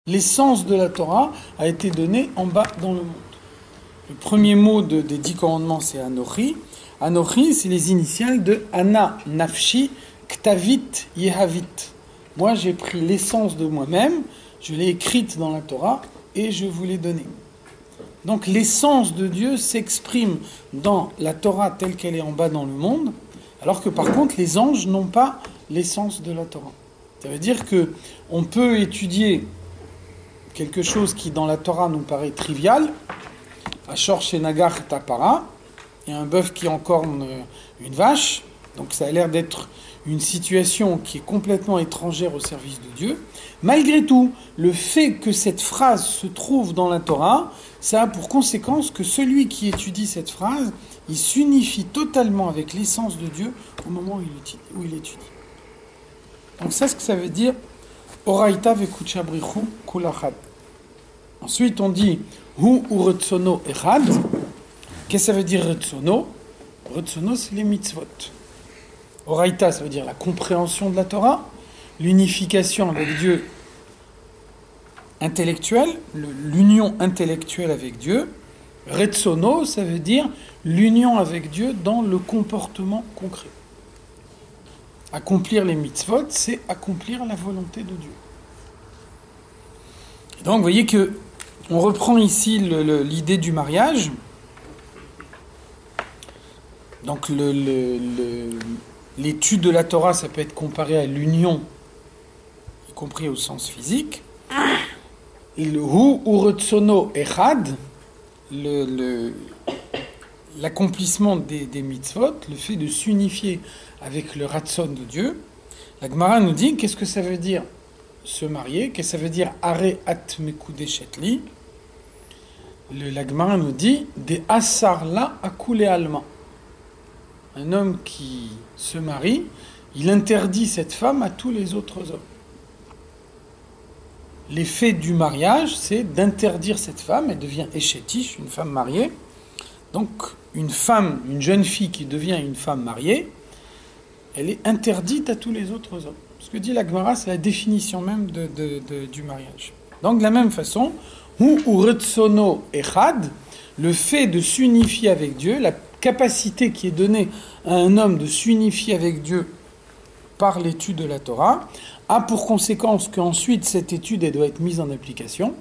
L'essence de la Torah a été donnée en bas dans le monde. Le premier mot des 10 commandements, c'est Anochi. Anochi, c'est les initiales de Ana, Nafshi, Ktavit, Yehavit. Moi, j'ai pris l'essence de moi-même, je l'ai écrite dans la Torah et je vous l'ai donnée. Donc l'essence de Dieu s'exprime dans la Torah telle qu'elle est en bas dans le monde, alors que par contre, les anges n'ont pas l'essence de la Torah. Ça veut dire qu'on peut étudier quelque chose qui dans la Torah nous paraît trivial, Ashor Shenagar Tapara, et un bœuf qui encorne une vache, donc ça a l'air d'être une situation qui est complètement étrangère au service de Dieu. Malgré tout, le fait que cette phrase se trouve dans la Torah, ça a pour conséquence que celui qui étudie cette phrase, il s'unifie totalement avec l'essence de Dieu au moment où il étudie. Donc c'est ce que ça veut dire Oraita vekuchabrichu kulachad. Ensuite, on dit Hu uretsono echad. Qu'est-ce que ça veut dire retsono? Retsono, c'est les mitzvot. Oraita, ça veut dire la compréhension de la Torah, l'unification avec Dieu intellectuelle, l'union intellectuelle avec Dieu. Retsono, ça veut dire l'union avec Dieu dans le comportement concret. Accomplir les mitzvot, c'est accomplir la volonté de Dieu. Et donc, vous voyez que on reprend ici l'idée du mariage. Donc, l'étude de la Torah, ça peut être comparé à l'union, y compris au sens physique. Et le hu uretsono echad, l'accomplissement des mitzvot, le fait de s'unifier avec le ratson de Dieu. La Gemara nous dit, qu'est-ce que ça veut dire se marier? Qu'est-ce que ça veut dire are at mekudeshetli? La Gemara nous dit, des asar la akule alma. Un homme qui se marie, il interdit cette femme à tous les autres hommes. L'effet du mariage, c'est d'interdire cette femme, elle devient échetiche, une femme mariée. Donc, une jeune fille qui devient une femme mariée, elle est interdite à tous les autres hommes. Ce que dit la Gemara, c'est la définition même du mariage. Donc, de la même façon, hu uretsono echad, le fait de s'unifier avec Dieu, la capacité qui est donnée à un homme de s'unifier avec Dieu par l'étude de la Torah, a pour conséquence qu'ensuite cette étude elle doit être mise en application.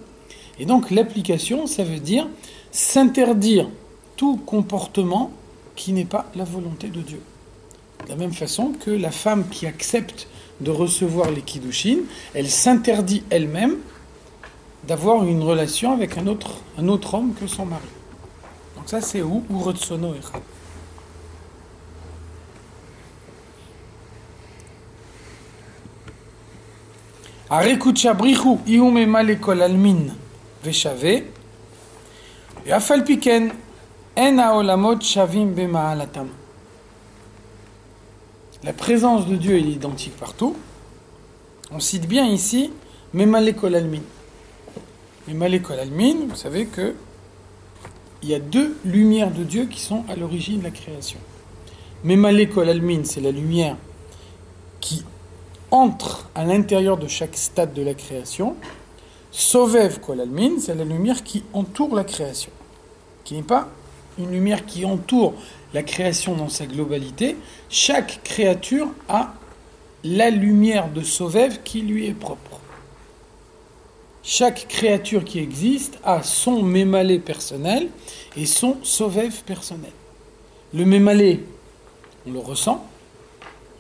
Et donc l'application, ça veut dire s'interdire tout comportement qui n'est pas la volonté de Dieu. De la même façon que la femme qui accepte de recevoir les kiddushin, elle s'interdit elle-même d'avoir une relation avec un autre homme que son mari. Donc ça c'est où retsono echad. Arekucha brichu iume malekol almin veshave yafal piken en haolamot shavim bema'alatam. La présence de Dieu est identique partout. On cite bien ici Memalekol almin. Memalekol almin, vous savez que il y a 2 lumières de Dieu qui sont à l'origine de la création. Memalekol almin, c'est la lumière qui entre à l'intérieur de chaque stade de la création. Sovev kol almin, c'est la lumière qui entoure la création, qui n'est pas une lumière qui entoure la création dans sa globalité. Chaque créature a la lumière de Sovev qui lui est propre. Chaque créature qui existe a son mémalé personnel et son Sovev personnel. Le mémalé, on le ressent.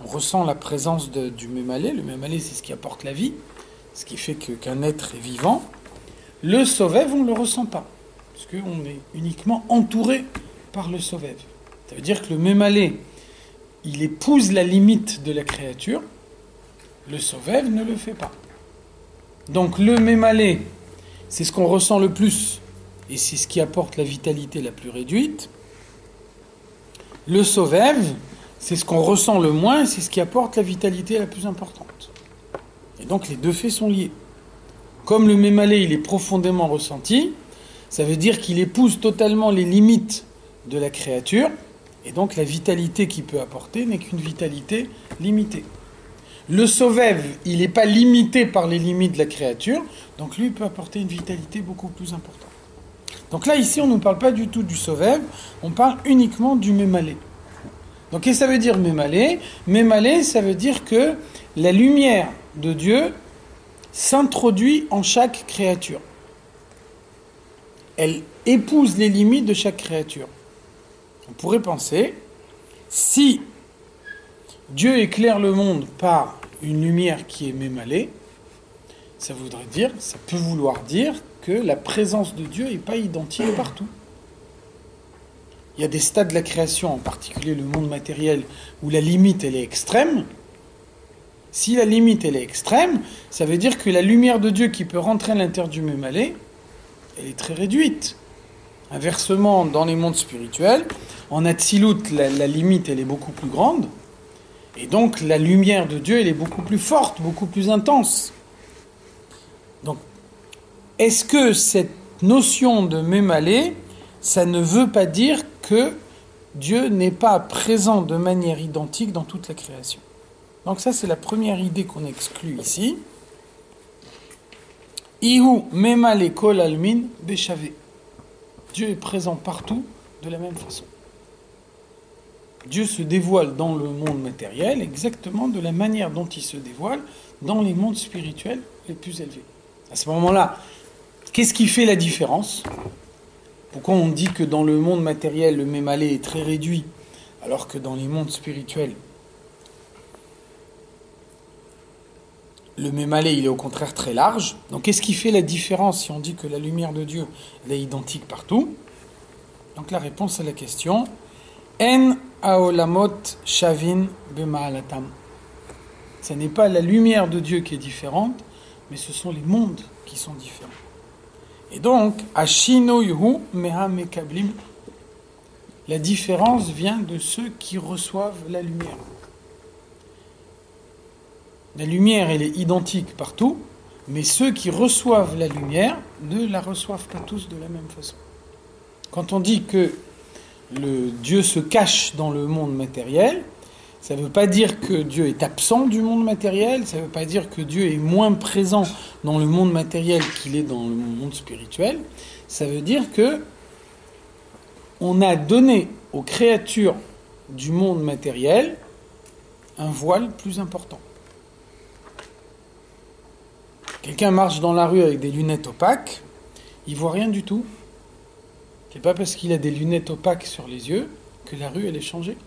On ressent la présence du mémalé. Le mémalé, c'est ce qui apporte la vie, ce qui fait qu'un être est vivant. Le Sovev, on ne le ressent pas, parce qu'on est uniquement entouré par le Sovev. Ça veut dire que le mémalé, il épouse la limite de la créature. Le Sovev ne le fait pas. Donc le mémalé, c'est ce qu'on ressent le plus, et c'est ce qui apporte la vitalité la plus réduite. Le Sovev, c'est ce qu'on ressent le moins, c'est ce qui apporte la vitalité la plus importante. Et donc les deux faits sont liés. Comme le mémalé, il est profondément ressenti, ça veut dire qu'il épouse totalement les limites de la créature, et donc la vitalité qu'il peut apporter n'est qu'une vitalité limitée. Le Sovev, il n'est pas limité par les limites de la créature, donc lui, il peut apporter une vitalité beaucoup plus importante. Donc là, ici, on ne nous parle pas du tout du Sovev, on parle uniquement du Mémalé. Donc, qu'est-ce que ça veut dire Mémalé? Mémalé, ça veut dire que la lumière de Dieu s'introduit en chaque créature. Elle épouse les limites de chaque créature. On pourrait penser, si Dieu éclaire le monde par une lumière qui est mémalée, ça peut vouloir dire que la présence de Dieu n'est pas identique partout. Il y a des stades de la création, en particulier le monde matériel, où la limite elle est extrême. Si la limite elle est extrême, ça veut dire que la lumière de Dieu qui peut rentrer à l'intérieur du mémalé, elle est très réduite. Inversement, dans les mondes spirituels, en Atsilut, la limite elle est beaucoup plus grande, et donc la lumière de Dieu elle est beaucoup plus forte, beaucoup plus intense. Donc, est-ce que cette notion de mémalé, ça ne veut pas dire que Dieu n'est pas présent de manière identique dans toute la création? Donc ça, c'est la première idée qu'on exclut ici. Ihu mémalé kol almin béchavé. Dieu est présent partout de la même façon. Dieu se dévoile dans le monde matériel exactement de la manière dont il se dévoile dans les mondes spirituels les plus élevés. À ce moment-là, qu'est-ce qui fait la différence? Pourquoi on dit que dans le monde matériel, le mémalé est très réduit, alors que dans les mondes spirituels, le mémalé, il est au contraire très large. Donc qu'est-ce qui fait la différence si on dit que la lumière de Dieu elle est identique partout? Donc la réponse à la question, En aolamot shavin bema'alatam. Ce n'est pas la lumière de Dieu qui est différente, mais ce sont les mondes qui sont différents. Et donc, ashinoyhu meha mekablim. La différence vient de ceux qui reçoivent la lumière. La lumière, elle est identique partout, mais ceux qui reçoivent la lumière ne la reçoivent pas tous de la même façon. Quand on dit que le Dieu se cache dans le monde matériel, ça ne veut pas dire que Dieu est absent du monde matériel, ça ne veut pas dire que Dieu est moins présent dans le monde matériel qu'il est dans le monde spirituel. Ça veut dire que on a donné aux créatures du monde matériel un voile plus important. Quelqu'un marche dans la rue avec des lunettes opaques, il ne voit rien du tout. Ce n'est pas parce qu'il a des lunettes opaques sur les yeux que la rue elle est changée.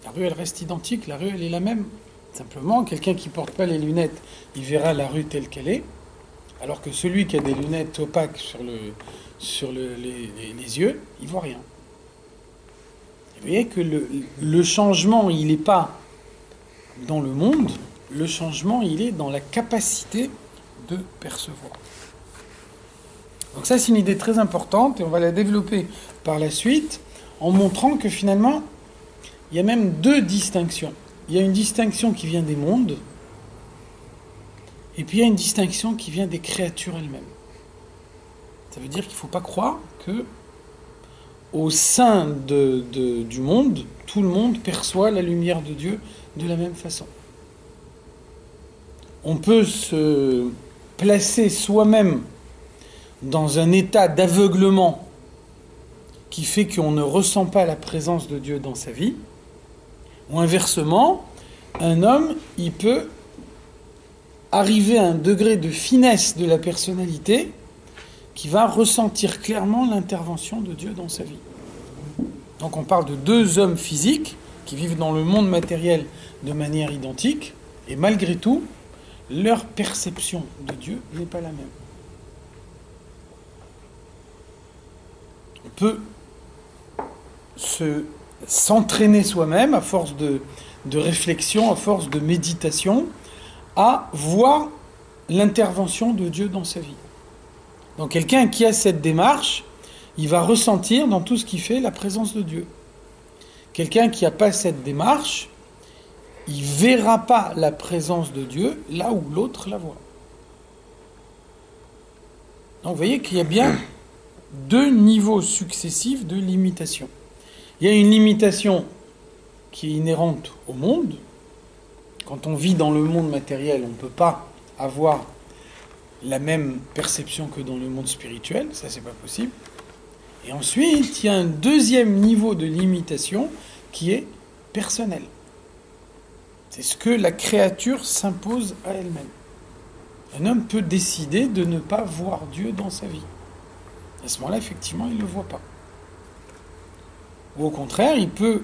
La rue, elle reste identique, la rue, elle est la même. Simplement, quelqu'un qui ne porte pas les lunettes, il verra la rue telle qu'elle est, alors que celui qui a des lunettes opaques sur les yeux, il ne voit rien. Vous voyez que le changement, il n'est pas dans le monde, le changement, il est dans la capacité de percevoir. Donc ça, c'est une idée très importante, et on va la développer par la suite, en montrant que finalement, il y a même deux distinctions. Il y a une distinction qui vient des mondes, et puis il y a une distinction qui vient des créatures elles-mêmes. Ça veut dire qu'il ne faut pas croire que, au sein du monde, tout le monde perçoit la lumière de Dieu de la même façon. On peut se placer soi-même dans un état d'aveuglement qui fait qu'on ne ressent pas la présence de Dieu dans sa vie. Ou inversement, un homme, il peut arriver à un degré de finesse de la personnalité qui va ressentir clairement l'intervention de Dieu dans sa vie. Donc on parle de deux hommes physiques qui vivent dans le monde matériel de manière identique, et malgré tout, leur perception de Dieu n'est pas la même. On peut s'entraîner soi-même à force de réflexion, à force de méditation, à voir l'intervention de Dieu dans sa vie. Donc quelqu'un qui a cette démarche, il va ressentir dans tout ce qu'il fait la présence de Dieu. Quelqu'un qui n'a pas cette démarche, il ne verra pas la présence de Dieu là où l'autre la voit. Donc vous voyez qu'il y a bien deux niveaux successifs de limitation. Il y a une limitation qui est inhérente au monde, Quand on vit dans le monde matériel, on ne peut pas avoir la même perception que dans le monde spirituel, ça c'est pas possible. Et ensuite, il y a un deuxième niveau de limitation qui est personnel. C'est ce que la créature s'impose à elle-même. Un homme peut décider de ne pas voir Dieu dans sa vie. À ce moment-là, effectivement, il ne le voit pas. Ou au contraire, il peut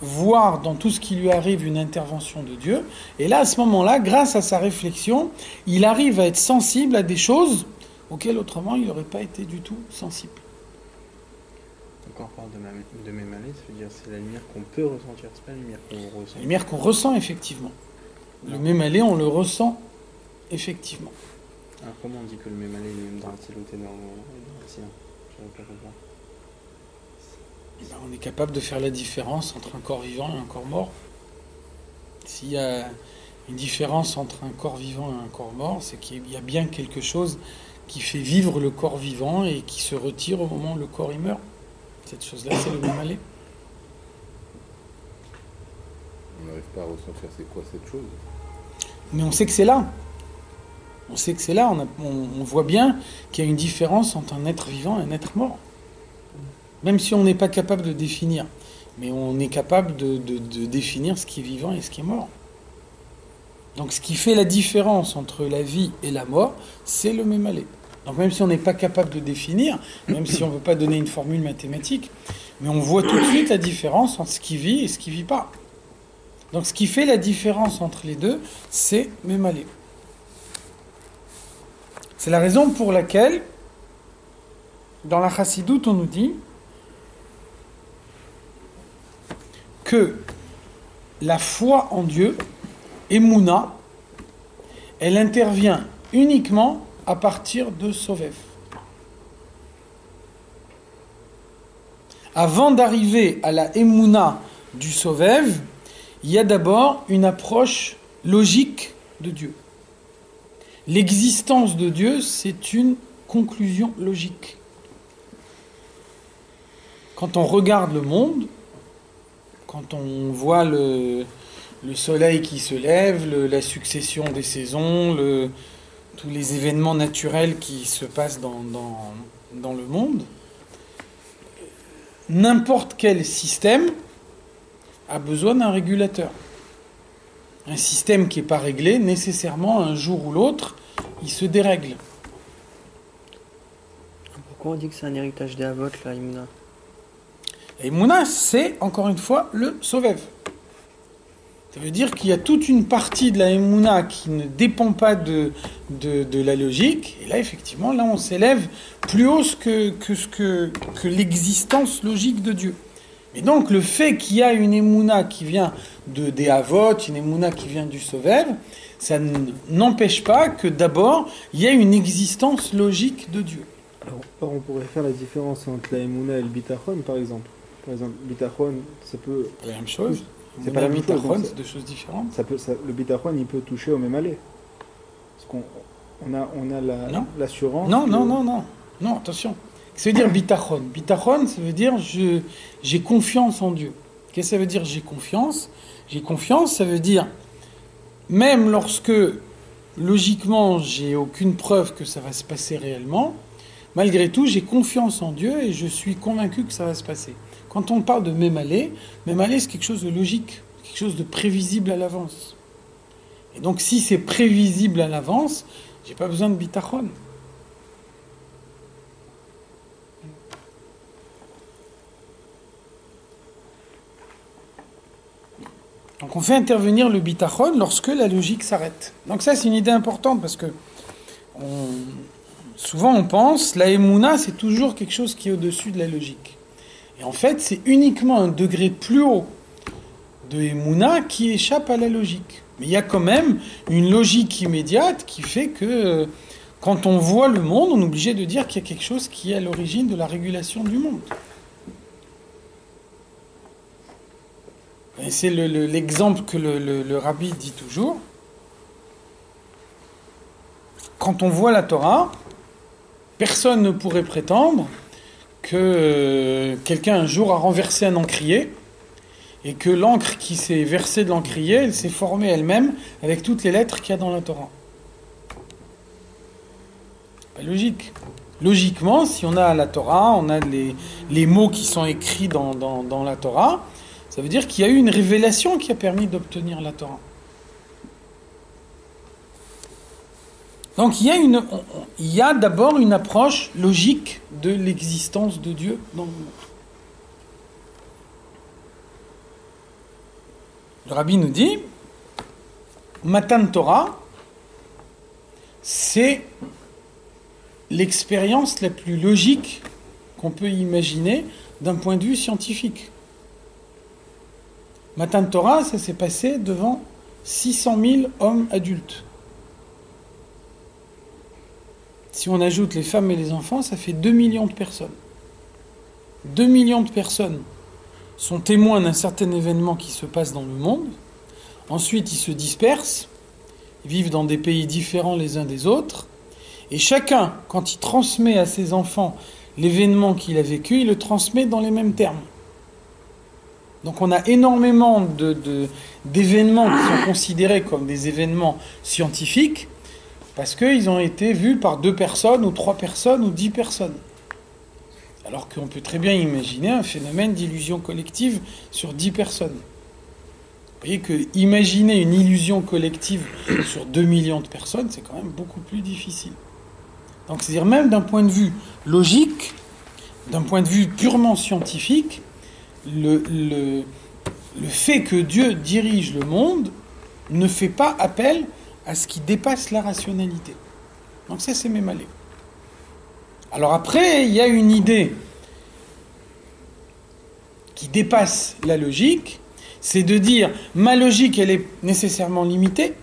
voir dans tout ce qui lui arrive une intervention de Dieu. Et là, à ce moment-là, grâce à sa réflexion, il arrive à être sensible à des choses auxquelles autrement il n'aurait pas été du tout sensible. Quand on parle de mémalé, ça veut dire que c'est la lumière qu'on peut ressentir, c'est pas la lumière qu'on ressent. La lumière qu'on ressent, effectivement. Le mémalé, on le ressent, effectivement. Alors comment on dit que le mémalé est même dans la tiloté dans le sien? Je n'arrive pas à comprendre. On est capable de faire la différence entre un corps vivant et un corps mort. S'il y a une différence entre un corps vivant et un corps mort, c'est qu'il y a bien quelque chose qui fait vivre le corps vivant et qui se retire au moment où le corps y meurt. Cette chose-là, c'est le mémalé. On n'arrive pas à ressentir c'est quoi cette chose. Mais on sait que c'est là. On sait que c'est là. On voit bien qu'il y a une différence entre un être vivant et un être mort. Même si on n'est pas capable de définir. Mais on est capable de définir ce qui est vivant et ce qui est mort. Donc ce qui fait la différence entre la vie et la mort, c'est le mémalé. Donc même si on n'est pas capable de définir, même si on ne veut pas donner une formule mathématique, mais on voit tout de suite la différence entre ce qui vit et ce qui ne vit pas. Donc ce qui fait la différence entre les deux, c'est mémalé. C'est la raison pour laquelle, dans la chassidoute, on nous dit que la foi en Dieu, Emouna, elle intervient uniquement à partir de Sovev. Avant d'arriver à la Emouna du Sovev, il y a d'abord une approche logique de Dieu. L'existence de Dieu, c'est une conclusion logique. Quand on regarde le monde, quand on voit le soleil qui se lève, la succession des saisons, tous les événements naturels qui se passent dans le monde, n'importe quel système a besoin d'un régulateur. Un système qui n'est pas réglé, nécessairement, un jour ou l'autre, il se dérègle. Pourquoi on dit que c'est un héritage des Havot, la Emouna? La Emouna, c'est, encore une fois, le Sovev. Ça veut dire qu'il y a toute une partie de la Emouna qui ne dépend pas de la logique. Et là, effectivement, là, on s'élève plus haut que l'existence logique de Dieu. Et donc, le fait qu'il y a une Emouna qui vient des Havot, une Emouna qui vient du Sovev, ça n'empêche pas que d'abord, il y a une existence logique de Dieu. Alors, on pourrait faire la différence entre la Emouna et le Bitachon, par exemple. Par exemple, Bitachon, ça peut... La même chose. C'est pas la même chose. C'est deux choses différentes. Le Bitachon, il peut toucher au même aller. Parce qu'on a l'assurance... Non, attention. Ça veut dire bitachon. Bitachon, ça veut dire j'ai confiance en Dieu. Qu'est-ce que ça veut dire j'ai confiance? J'ai confiance, ça veut dire même lorsque logiquement j'ai aucune preuve que ça va se passer réellement, malgré tout j'ai confiance en Dieu et je suis convaincu que ça va se passer. Quand on parle de mémalé, c'est quelque chose de logique, quelque chose de prévisible à l'avance. Et donc si c'est prévisible à l'avance, j'ai pas besoin de bitachon. Donc on fait intervenir le bitachon lorsque la logique s'arrête. Donc ça c'est une idée importante parce que souvent on pense la Emouna c'est toujours quelque chose qui est au-dessus de la logique. Et en fait c'est uniquement un degré plus haut de Emouna qui échappe à la logique. Mais il y a quand même une logique immédiate qui fait que quand on voit le monde, on est obligé de dire qu'il y a quelque chose qui est à l'origine de la régulation du monde. Et c'est l'exemple que le rabbi dit toujours. Quand on voit la Torah, personne ne pourrait prétendre que quelqu'un un jour a renversé un encrier et que l'encre qui s'est versée de l'encrier, elle s'est formée elle-même avec toutes les lettres qu'il y a dans la Torah. Pas logique. Logiquement, si on a la Torah, on a les mots qui sont écrits dans la Torah, ça veut dire qu'il y a eu une révélation qui a permis d'obtenir la Torah. Donc il y a d'abord une approche logique de l'existence de Dieu dans le monde. Le Rabbi nous dit, Matan Torah, c'est l'expérience la plus logique qu'on peut imaginer d'un point de vue scientifique. Matan Torah, ça s'est passé devant 600 000 hommes adultes. Si on ajoute les femmes et les enfants, ça fait 2 millions de personnes. 2 millions de personnes sont témoins d'un certain événement qui se passe dans le monde. Ensuite, ils se dispersent, ils vivent dans des pays différents les uns des autres. Et chacun, quand il transmet à ses enfants l'événement qu'il a vécu, il le transmet dans les mêmes termes. Donc on a énormément d'événements qui sont considérés comme des événements scientifiques parce qu'ils ont été vus par 2 personnes ou 3 personnes ou 10 personnes. Alors qu'on peut très bien imaginer un phénomène d'illusion collective sur 10 personnes. Vous voyez que imaginer une illusion collective sur 2 millions de personnes, c'est quand même beaucoup plus difficile. Donc c'est-à-dire même d'un point de vue logique, d'un point de vue purement scientifique, le fait que Dieu dirige le monde ne fait pas appel à ce qui dépasse la rationalité. Donc ça, c'est Mémalé. Alors après, il y a une idée qui dépasse la logique, c'est de dire, ma logique, elle est nécessairement limitée.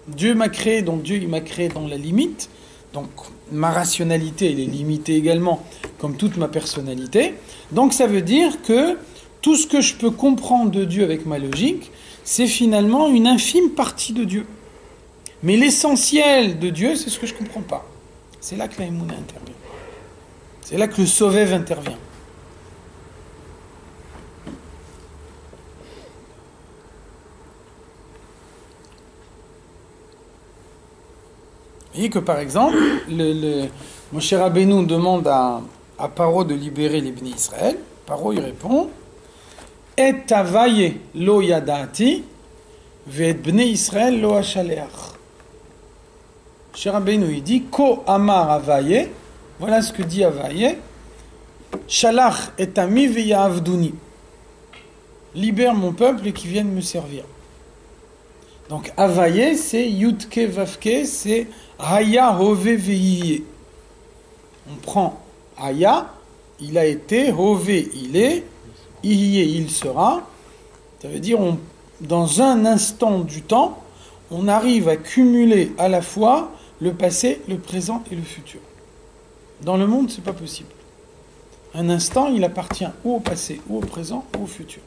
Dieu m'a créé, donc Dieu, il m'a créé dans la limite. Donc ma rationalité, elle est limitée également, comme toute ma personnalité. Donc ça veut dire que tout ce que je peux comprendre de Dieu avec ma logique, c'est finalement une infime partie de Dieu. Mais l'essentiel de Dieu, c'est ce que je ne comprends pas. C'est là que la Emouna intervient. C'est là que le Sovev intervient. Vous voyez que par exemple, Moshe Rabbeinu demande à Paro de libérer les Bnei Israël. Paro il répond, Et avaye lo yadati, ve'et Bnei Israël lo ashaleach. Moshe Rabbeinu il dit, Ko amar avaye, voilà ce que dit avaye, Shalach et ami ve'yavduni. Libère mon peuple et qui vienne me servir. Donc avaye, c'est yutke vavke, c'est haya hove veiye. On prend haya, il a été, hove il est, iye il sera. Ça veut dire dans un instant du temps, on arrive à cumuler à la fois le passé, le présent et le futur. Dans le monde, c'est pas possible. Un instant, il appartient ou au passé, ou au présent, ou au futur.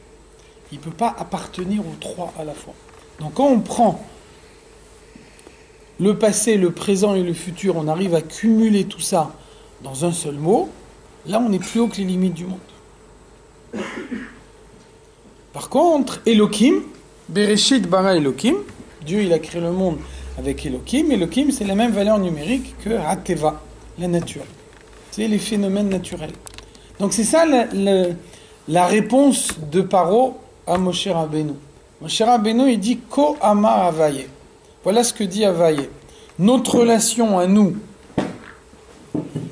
Il ne peut pas appartenir aux 3 à la fois. Donc quand on prend le passé, le présent et le futur, on arrive à cumuler tout ça dans un seul mot, là on est plus haut que les limites du monde. Par contre, Elohim, Bereshit bara Elohim, Dieu il a créé le monde avec Elohim. Elohim c'est la même valeur numérique que Hateva, la nature. C'est les phénomènes naturels. Donc c'est ça la réponse de Paro à Moshe Rabbeinu. Moshe Rabbeinu, il dit « Ko ama avaye ». Voilà ce que dit Avaye. Notre relation à nous,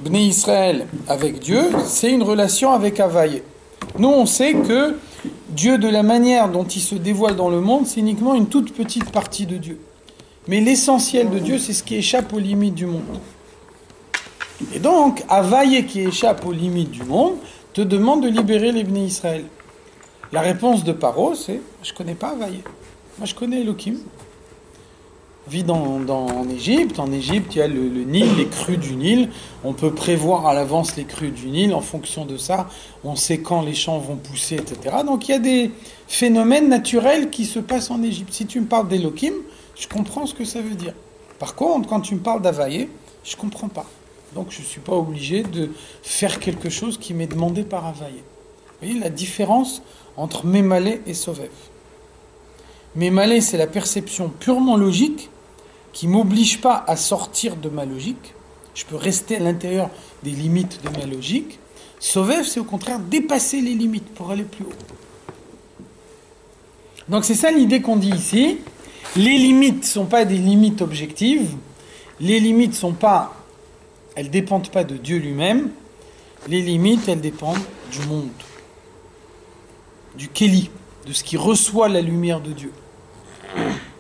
Bnei Israël, avec Dieu, c'est une relation avec Avaye. Nous, on sait que Dieu, de la manière dont il se dévoile dans le monde, c'est uniquement une toute petite partie de Dieu. Mais l'essentiel de Dieu, c'est ce qui échappe aux limites du monde. Et donc, Avaye qui échappe aux limites du monde, te demande de libérer les Bnei Israël. La réponse de Paro, c'est « Je ne connais pas Avaye. Moi, je connais Elohim. » Vit en Égypte. En Égypte, il y a le Nil, les crues du Nil. On peut prévoir à l'avance les crues du Nil. En fonction de ça, on sait quand les champs vont pousser, etc. Donc, il y a des phénomènes naturels qui se passent en Égypte. Si tu me parles d'Elohim, je comprends ce que ça veut dire. Par contre, quand tu me parles d'Avaye, je ne comprends pas. Donc, je ne suis pas obligé de faire quelque chose qui m'est demandé par Avaye. Vous voyez la différence entre Mémalé et Sovev. Mémalé, c'est la perception purement logique qui ne m'oblige pas à sortir de ma logique. Je peux rester à l'intérieur des limites de ma logique. Sovev, c'est au contraire dépasser les limites pour aller plus haut. Donc c'est ça l'idée qu'on dit ici. Les limites ne sont pas des limites objectives. Les limites sont pas, elles ne dépendent pas de Dieu lui-même. Les limites, elles dépendent du monde, du Kéli, de ce qui reçoit la lumière de Dieu.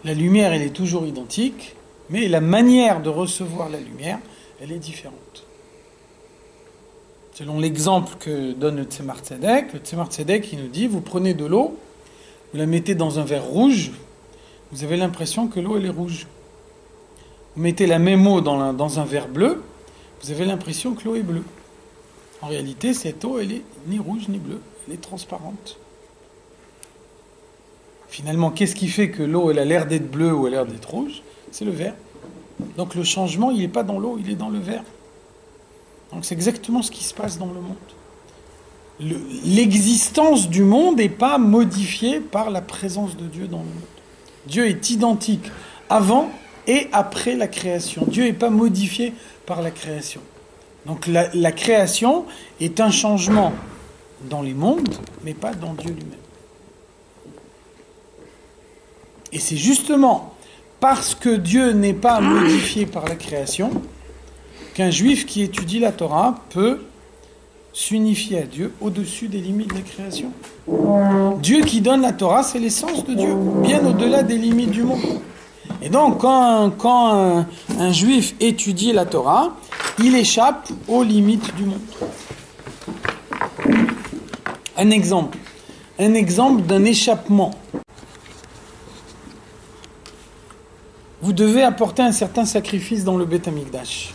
La lumière, elle est toujours identique, mais la manière de recevoir la lumière, elle est différente. Selon l'exemple que donne le Tzemar Tzedek, il nous dit, vous prenez de l'eau, vous la mettez dans un verre rouge, vous avez l'impression que l'eau, elle est rouge. Vous mettez la même eau dans un verre bleu, vous avez l'impression que l'eau est bleue. En réalité, cette eau, elle est ni rouge ni bleue, elle est transparente. Finalement, qu'est-ce qui fait que l'eau, elle a l'air d'être bleue ou elle a l'air d'être rouge? C'est le verre. Donc le changement, il n'est pas dans l'eau, il est dans le verre. Donc c'est exactement ce qui se passe dans le monde. L'existence du monde n'est pas modifiée par la présence de Dieu dans le monde. Dieu est identique avant et après la création. Dieu n'est pas modifié par la création. Donc la création est un changement dans les mondes, mais pas dans Dieu lui-même. Et c'est justement parce que Dieu n'est pas modifié par la création qu'un juif qui étudie la Torah peut s'unifier à Dieu au-dessus des limites de la création. Dieu qui donne la Torah, c'est l'essence de Dieu, bien au-delà des limites du monde. Et donc, quand un juif étudie la Torah, il échappe aux limites du monde. Un exemple d'un échappement. Vous devez apporter un certain sacrifice dans le Beth Amikdash.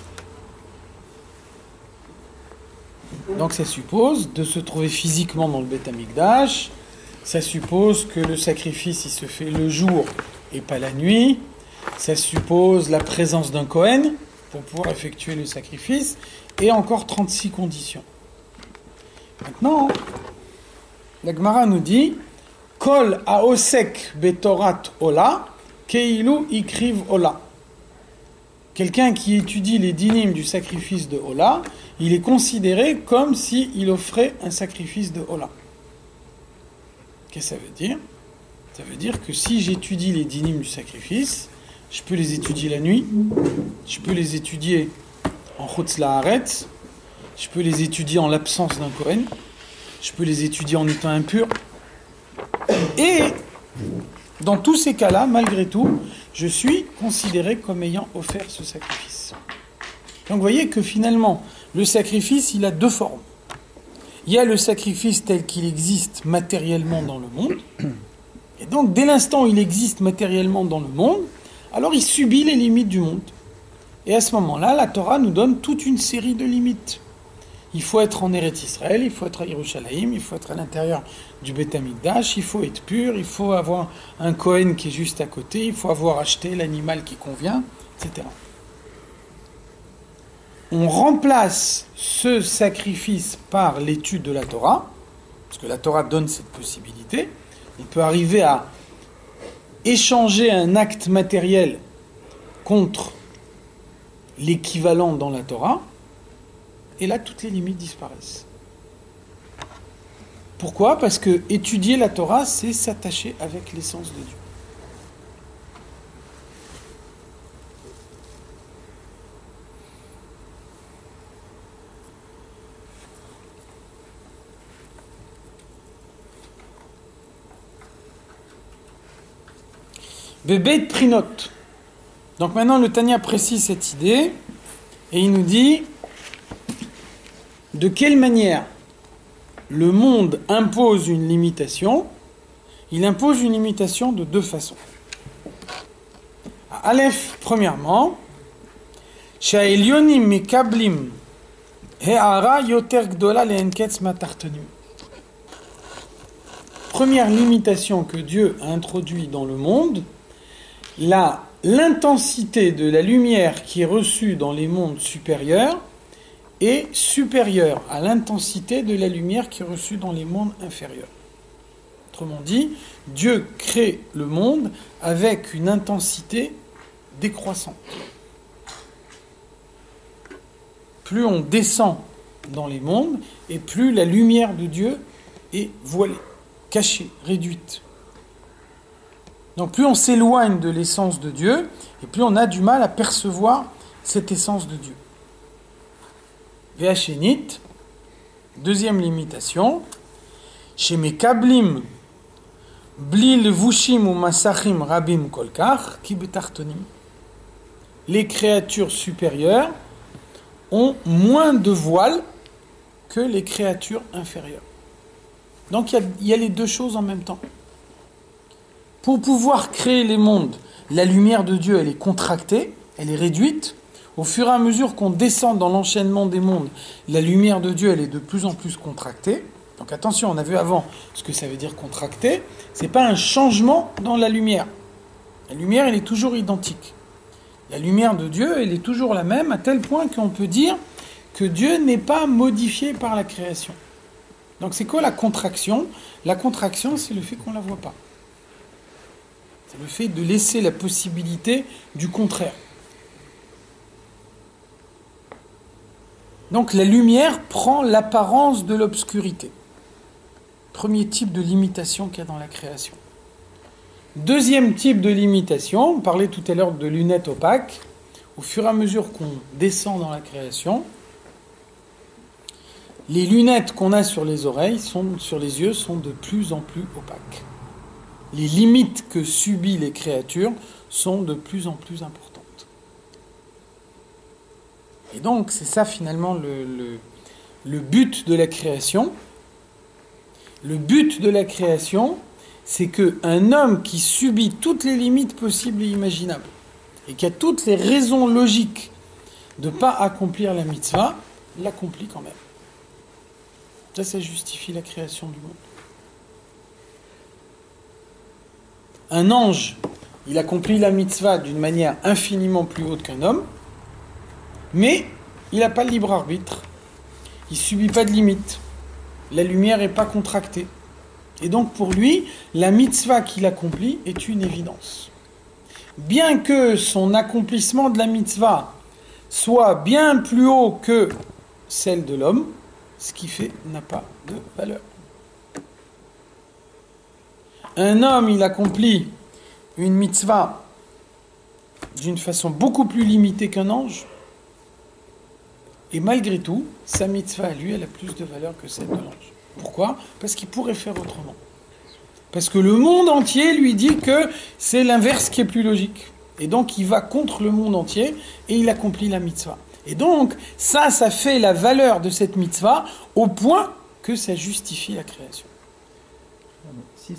Donc ça suppose de se trouver physiquement dans le Beth Amikdash. Ça suppose que le sacrifice il se fait le jour et pas la nuit. Ça suppose la présence d'un Kohen pour pouvoir effectuer le sacrifice. Et encore 36 conditions. Maintenant, la Gemara nous dit Kol haosek betorat ola keilu ikriv ola. Quelqu'un qui étudie les dynimes du sacrifice de Ola, il est considéré comme s'il offrait un sacrifice de Ola. Qu'est-ce que ça veut dire? Ça veut dire que si j'étudie les dynimes du sacrifice, je peux les étudier la nuit, je peux les étudier en Chutz La'aretz, je peux les étudier en l'absence d'un Kohen, je peux les étudier en étant impur. Et dans tous ces cas-là, malgré tout, je suis considéré comme ayant offert ce sacrifice. Donc vous voyez que finalement, le sacrifice, il a deux formes. Il y a le sacrifice tel qu'il existe matériellement dans le monde. Et donc, dès l'instant où il existe matériellement dans le monde, alors il subit les limites du monde. Et à ce moment-là, la Torah nous donne toute une série de limites. Il faut être en Eretz Israël, il faut être à Yerushalayim, il faut être à l'intérieur du Beth Amikdash, il faut être pur, il faut avoir un Kohen qui est juste à côté, il faut avoir acheté l'animal qui convient, etc. On remplace ce sacrifice par l'étude de la Torah, parce que la Torah donne cette possibilité. On peut arriver à échanger un acte matériel contre l'équivalent dans la Torah, et là, toutes les limites disparaissent. Pourquoi? Parce que étudier la Torah, c'est s'attacher avec l'essence de Dieu. Bébé de Prinot. Donc maintenant, le Tanya précise cette idée, et il nous dit de quelle manière le monde impose une limitation. Il impose une limitation de deux façons. Aleph, premièrement, Sha'elyonim mikablim he'ara yoter gdola le'enketz matartanim. Première limitation que Dieu a introduite dans le monde, l'intensité de la lumière qui est reçue dans les mondes supérieurs est supérieure à l'intensité de la lumière qui est reçue dans les mondes inférieurs. Autrement dit, Dieu crée le monde avec une intensité décroissante. Plus on descend dans les mondes, et plus la lumière de Dieu est voilée, cachée, réduite. Donc plus on s'éloigne de l'essence de Dieu, et plus on a du mal à percevoir cette essence de Dieu. Ve'ashenit, deuxième limitation, chez mes kablim, bli levushim ou masachim rabim kolkar, ki betartonim. Les créatures supérieures ont moins de voiles que les créatures inférieures. Donc il y a les deux choses en même temps. Pour pouvoir créer les mondes, la lumière de Dieu, elle est contractée, elle est réduite. Au fur et à mesure qu'on descend dans l'enchaînement des mondes, la lumière de Dieu, elle est de plus en plus contractée. Donc attention, on a vu avant ce que ça veut dire contracté. C'est pas un changement dans la lumière. La lumière, elle est toujours identique. La lumière de Dieu, elle est toujours la même, à tel point qu'on peut dire que Dieu n'est pas modifié par la création. Donc c'est quoi la contraction ? La contraction, c'est le fait qu'on ne la voit pas. C'est le fait de laisser la possibilité du contraire. Donc la lumière prend l'apparence de l'obscurité. Premier type de limitation qu'il y a dans la création. Deuxième type de limitation, on parlait tout à l'heure de lunettes opaques. Au fur et à mesure qu'on descend dans la création, les lunettes qu'on a sur les oreilles, sur les yeux, sont de plus en plus opaques. Les limites que subissent les créatures sont de plus en plus importantes. Et donc, c'est ça finalement le but de la création. Le but de la création, c'est qu'un homme qui subit toutes les limites possibles et imaginables, et qui a toutes les raisons logiques de ne pas accomplir la mitzvah, l'accomplit quand même. Ça justifie la création du monde. Un ange, il accomplit la mitzvah d'une manière infiniment plus haute qu'un homme, mais il n'a pas le libre arbitre. Il ne subit pas de limite. La lumière n'est pas contractée. Et donc pour lui, la mitzvah qu'il accomplit est une évidence. Bien que son accomplissement de la mitzvah soit bien plus haut que celle de l'homme, ce qui fait n'a pas de valeur. Un homme, il accomplit une mitzvah d'une façon beaucoup plus limitée qu'un ange, et malgré tout, sa mitzvah, lui, elle a plus de valeur que celle de l'ange. Pourquoi ? Parce qu'il pourrait faire autrement. Parce que le monde entier lui dit que c'est l'inverse qui est plus logique. Et donc, il va contre le monde entier et il accomplit la mitzvah. Et donc, ça fait la valeur de cette mitzvah au point que ça justifie la création. Si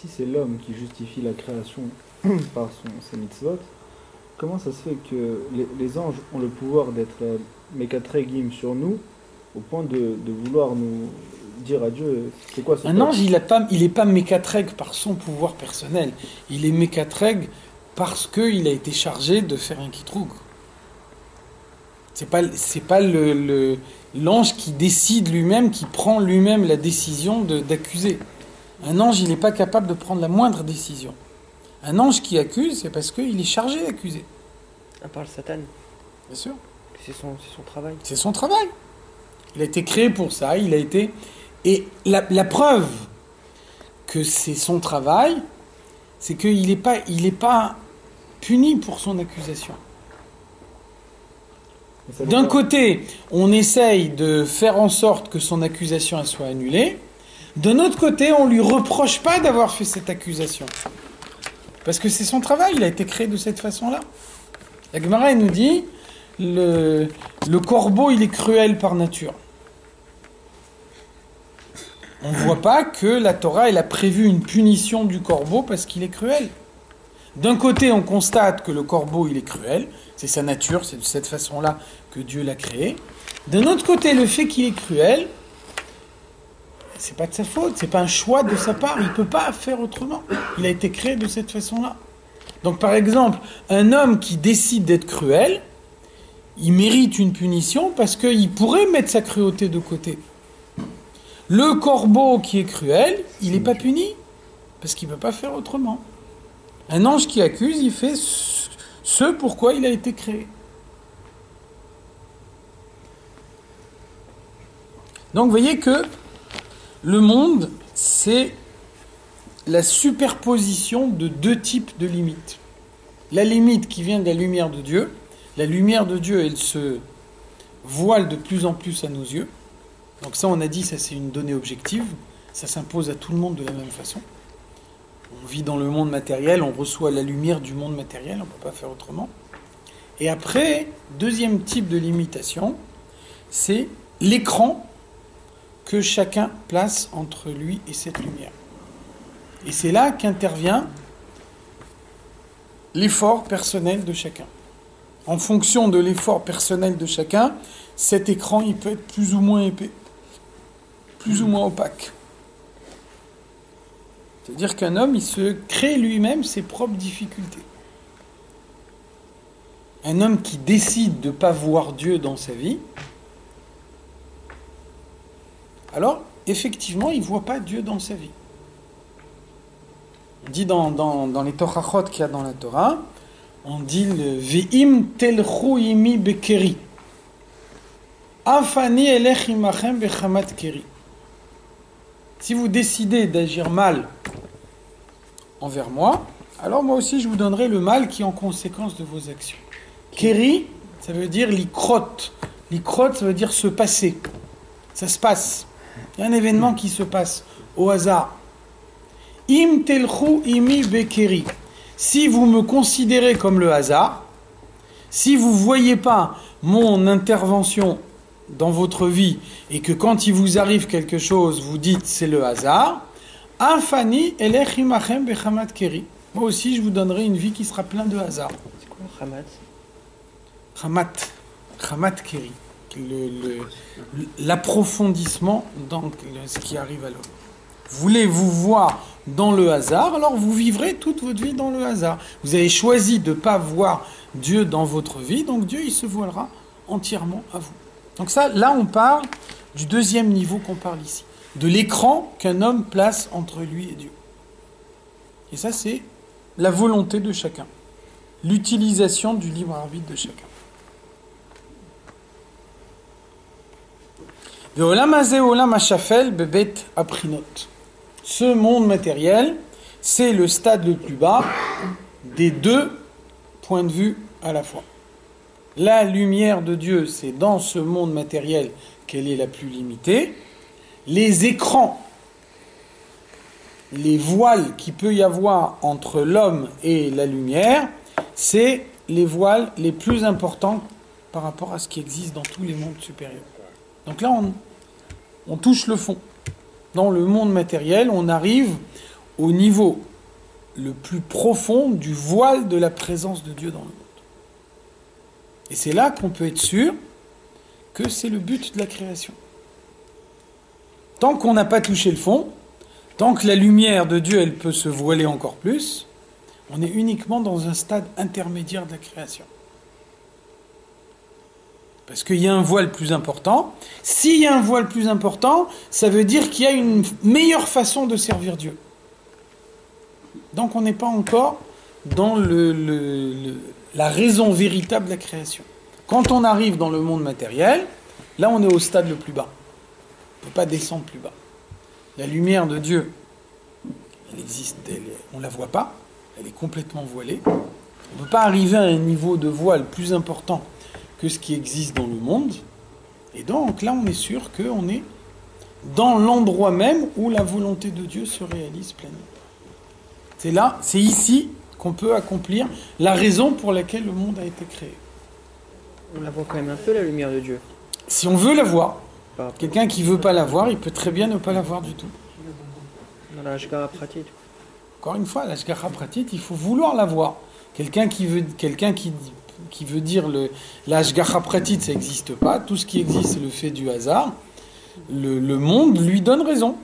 c'est l'homme qui justifie la création par ses mitzvot, comment ça se fait que les anges ont le pouvoir d'être mékatregim sur nous au point de vouloir nous dire à Dieu c'est quoi ce Un ange, il n'est pas mékatreg par son pouvoir personnel. Il est mékatreg parce qu'il a été chargé de faire un kitroug. C'est pas l'ange qui décide lui-même, qui prend lui-même la décision d'accuser. Un ange, il n'est pas capable de prendre la moindre décision. Un ange qui accuse, c'est parce qu'il est chargé d'accuser. À part le Satan. Bien sûr. C'est son travail. C'est son travail. Il a été créé pour ça. Il a été... Et la preuve que c'est son travail, c'est qu'il n'est pas puni pour son accusation. D'un côté, on essaye de faire en sorte que son accusation elle soit annulée. D'un autre côté, on ne lui reproche pas d'avoir fait cette accusation. Parce que c'est son travail, il a été créé de cette façon-là. La Gemara nous dit, le corbeau, il est cruel par nature. On ne voit pas que la Torah elle a prévu une punition du corbeau parce qu'il est cruel. D'un côté, on constate que le corbeau, il est cruel, c'est sa nature, c'est de cette façon-là que Dieu l'a créé. D'un autre côté, le fait qu'il est cruel, c'est pas de sa faute, c'est pas un choix de sa part, il peut pas faire autrement. Il a été créé de cette façon-là. Donc par exemple, un homme qui décide d'être cruel, il mérite une punition parce qu'il pourrait mettre sa cruauté de côté. Le corbeau qui est cruel, il n'est pas puni parce qu'il ne peut pas faire autrement. Un ange qui accuse, il fait ce pourquoi il a été créé. Donc vous voyez que le monde, c'est la superposition de deux types de limites. La limite qui vient de la lumière de Dieu. La lumière de Dieu, elle se voile de plus en plus à nos yeux. Donc ça, on a dit, ça c'est une donnée objective. Ça s'impose à tout le monde de la même façon. On vit dans le monde matériel, on reçoit la lumière du monde matériel, on ne peut pas faire autrement. Et après, deuxième type de limitation, c'est l'écran que chacun place entre lui et cette lumière. Et c'est là qu'intervient l'effort personnel de chacun. En fonction de l'effort personnel de chacun, cet écran, il peut être plus ou moins épais, plus ou moins opaque. C'est-à-dire qu'un homme, il se crée lui-même ses propres difficultés. Un homme qui décide de ne pas voir Dieu dans sa vie, alors, effectivement, il ne voit pas Dieu dans sa vie. On dit dans les Torachot qu'il y a dans la Torah, on dit le Ve'im telchu imi bekeri. Afani elech imachem bechamat keri. Si vous décidez d'agir mal envers moi, alors moi aussi je vous donnerai le mal qui est en conséquence de vos actions. Keri, ça veut dire l'ikrot. L'ikrot, ça veut dire se passer. Ça se passe. Il y a un événement qui se passe au hasard. Im telchu imi bekeri. Si vous me considérez comme le hasard, si vous ne voyez pas mon intervention dans votre vie et que quand il vous arrive quelque chose, vous dites c'est le hasard, Afani elech imachem bechamat keri. Moi aussi, je vous donnerai une vie qui sera pleine de hasard. C'est quoi Hamat? Chamat keri. L'approfondissement dans ce qui arrive à l'homme. Voulez-vous voir dans le hasard, alors vous vivrez toute votre vie dans le hasard. Vous avez choisi de ne pas voir Dieu dans votre vie, donc Dieu il se voilera entièrement à vous. Donc ça, là on parle du deuxième niveau qu'on parle ici, de l'écran qu'un homme place entre lui et Dieu. Et ça c'est la volonté de chacun, l'utilisation du libre arbitre de chacun. Ce monde matériel, c'est le stade le plus bas des deux points de vue à la fois. La lumière de Dieu, c'est dans ce monde matériel qu'elle est la plus limitée. Les écrans, les voiles qu'il peut y avoir entre l'homme et la lumière, c'est les voiles les plus importants par rapport à ce qui existe dans tous les mondes supérieurs. Donc là, on touche le fond. Dans le monde matériel, on arrive au niveau le plus profond du voile de la présence de Dieu dans le monde. Et c'est là qu'on peut être sûr que c'est le but de la création. Tant qu'on n'a pas touché le fond, tant que la lumière de Dieu, elle peut se voiler encore plus, on est uniquement dans un stade intermédiaire de la création. Parce qu'il y a un voile plus important. S'il y a un voile plus important, ça veut dire qu'il y a une meilleure façon de servir Dieu. Donc on n'est pas encore dans la raison véritable de la création. Quand on arrive dans le monde matériel, là on est au stade le plus bas. On ne peut pas descendre plus bas. La lumière de Dieu, elle existe, on ne la voit pas, elle est complètement voilée. On ne peut pas arriver à un niveau de voile plus important que ce qui existe dans le monde. Et donc là, on est sûr qu'on est dans l'endroit même où la volonté de Dieu se réalise pleinement. C'est là, c'est ici qu'on peut accomplir la raison pour laquelle le monde a été créé. On la voit quand même un peu, la lumière de Dieu. Si on veut la voir, Par rapport quelqu'un qui ne veut pas la voir, il peut très bien ne pas la voir du tout. dans la Hashgacha Pratit. Encore une fois, l'Hashgacha Pratit, il faut vouloir la voir. Quelqu'un qui veut dire l'Hashgacha Pratit, ça n'existe pas. Tout ce qui existe, c'est le fait du hasard. Le monde lui donne raison.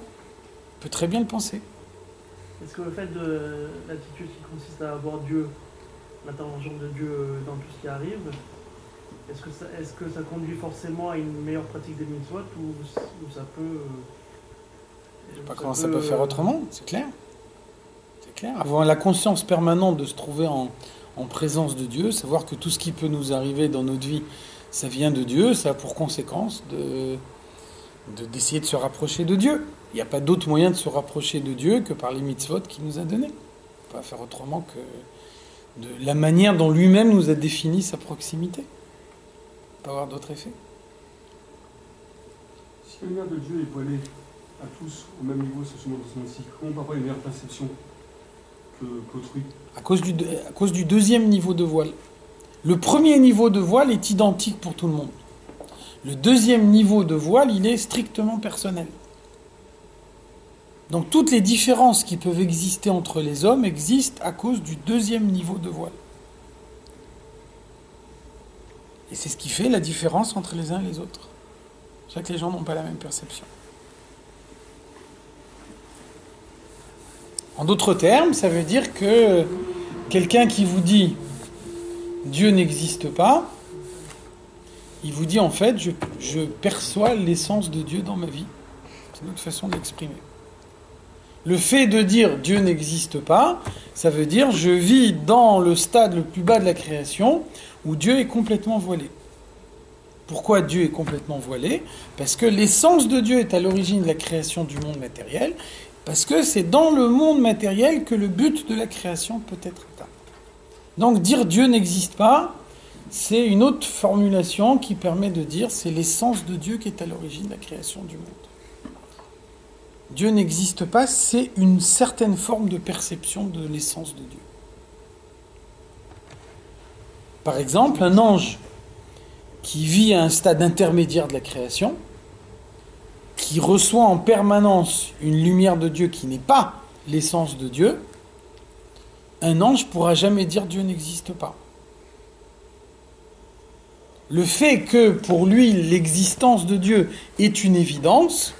Il peut très bien le penser. Est-ce que le fait de l'attitude qui consiste à avoir Dieu, l'intervention de Dieu dans tout ce qui arrive, est-ce que ça conduit forcément à une meilleure pratique des mitzvot ou ça peut. Je sais pas comment ça peut faire autrement, c'est clair. C'est clair. Avoir la conscience permanente de se trouver en présence de Dieu, savoir que tout ce qui peut nous arriver dans notre vie, ça vient de Dieu, ça a pour conséquence d'essayer de se rapprocher de Dieu. Il n'y a pas d'autre moyen de se rapprocher de Dieu que par les mitzvot qu'il nous a donnés. On ne peut pas faire autrement que de la manière dont lui-même nous a défini sa proximité. Il ne peut pas avoir d'autre effet. Si la lumière de Dieu est voilée à tous au même niveau sur ce monde aussi, comment on peut avoir une meilleure perception qu'autrui? À cause du deuxième niveau de voile. Le premier niveau de voile est identique pour tout le monde. Le deuxième niveau de voile, il est strictement personnel. Donc toutes les différences qui peuvent exister entre les hommes existent à cause du deuxième niveau de voile. Et c'est ce qui fait la différence entre les uns et les autres. C'est vrai que les gens n'ont pas la même perception. En d'autres termes, ça veut dire que quelqu'un qui vous dit « Dieu n'existe pas », il vous dit en fait « je perçois l'essence de Dieu dans ma vie ». C'est notre façon d'exprimer. Le fait de dire « Dieu n'existe pas », ça veut dire « je vis dans le stade le plus bas de la création où Dieu est complètement voilé ». Pourquoi Dieu est complètement voilé? Parce que l'essence de Dieu est à l'origine de la création du monde matériel, parce que c'est dans le monde matériel que le but de la création peut être atteint. Donc dire Dieu n'existe pas, c'est une autre formulation qui permet de dire c'est l'essence de Dieu qui est à l'origine de la création du monde. Dieu n'existe pas, c'est une certaine forme de perception de l'essence de Dieu. Par exemple, un ange qui vit à un stade intermédiaire de la création, qui reçoit en permanence une lumière de Dieu qui n'est pas l'essence de Dieu, un ange ne pourra jamais dire Dieu n'existe pas. Le fait que pour lui l'existence de Dieu est une évidence,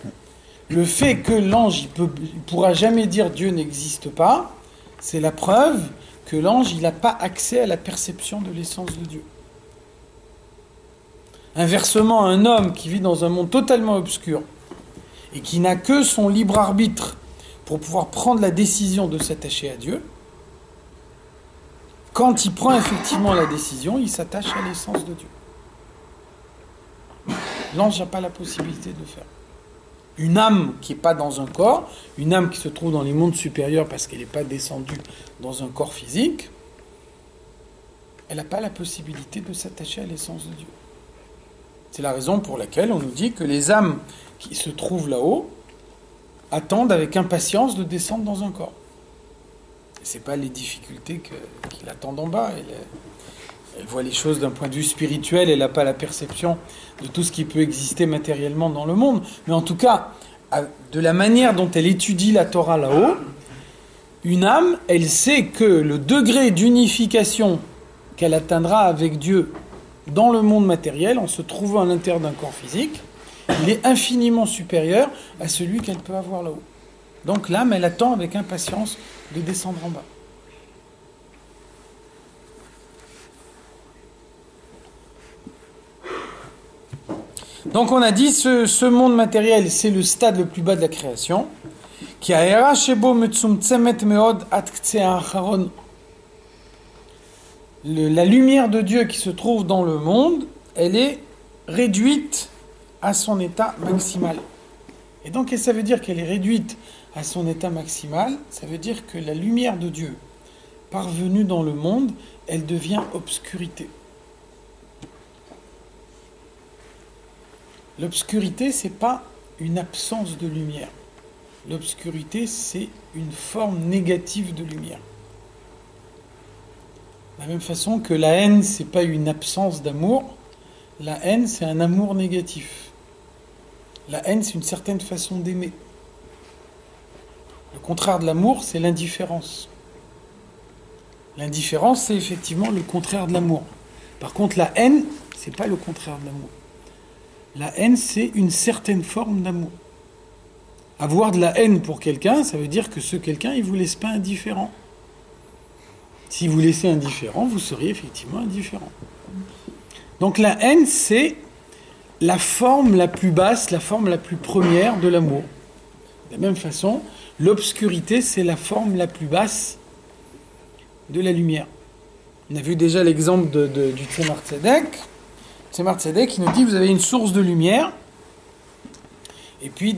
le fait que l'ange ne pourra jamais dire Dieu n'existe pas, c'est la preuve que l'ange n'a pas accès à la perception de l'essence de Dieu. Inversement, un homme qui vit dans un monde totalement obscur et qui n'a que son libre arbitre pour pouvoir prendre la décision de s'attacher à Dieu, quand il prend effectivement la décision, il s'attache à l'essence de Dieu. L'ange n'a pas la possibilité de le faire. Une âme qui n'est pas dans un corps, une âme qui se trouve dans les mondes supérieurs parce qu'elle n'est pas descendue dans un corps physique, elle n'a pas la possibilité de s'attacher à l'essence de Dieu. C'est la raison pour laquelle on nous dit que les âmes qui se trouvent là-haut attendent avec impatience de descendre dans un corps. Et ce n'est pas les difficultés qui l'attendent en bas. Elle voit les choses d'un point de vue spirituel, elle n'a pas la perception de tout ce qui peut exister matériellement dans le monde. Mais en tout cas, de la manière dont elle étudie la Torah là-haut, une âme, elle sait que le degré d'unification qu'elle atteindra avec Dieu dans le monde matériel, en se trouvant à l'intérieur d'un corps physique, il est infiniment supérieur à celui qu'elle peut avoir là-haut. Donc l'âme, elle attend avec impatience de descendre en bas. Donc on a dit, ce monde matériel, c'est le stade le plus bas de la création. La lumière de Dieu qui se trouve dans le monde, elle est réduite à son état maximal. Et donc, qu'est-ce que ça veut dire qu'elle est réduite à son état maximal? Ça veut dire que la lumière de Dieu, parvenue dans le monde, elle devient obscurité. L'obscurité, ce n'est pas une absence de lumière. L'obscurité, c'est une forme négative de lumière. De la même façon que la haine, ce n'est pas une absence d'amour. La haine, c'est un amour négatif. La haine, c'est une certaine façon d'aimer. Le contraire de l'amour, c'est l'indifférence. L'indifférence, c'est effectivement le contraire de l'amour. Par contre, la haine, ce n'est pas le contraire de l'amour. La haine, c'est une certaine forme d'amour. Avoir de la haine pour quelqu'un, ça veut dire que ce quelqu'un, il ne vous laisse pas indifférent. Si vous laissez indifférent, vous seriez effectivement indifférent. Donc la haine, c'est la forme la plus basse, la forme la plus première de l'amour. De la même façon, l'obscurité, c'est la forme la plus basse de la lumière. On a vu déjà l'exemple du Tzemar Tzedek. Tzemar Tzedek, il nous dit, vous avez une source de lumière, et puis,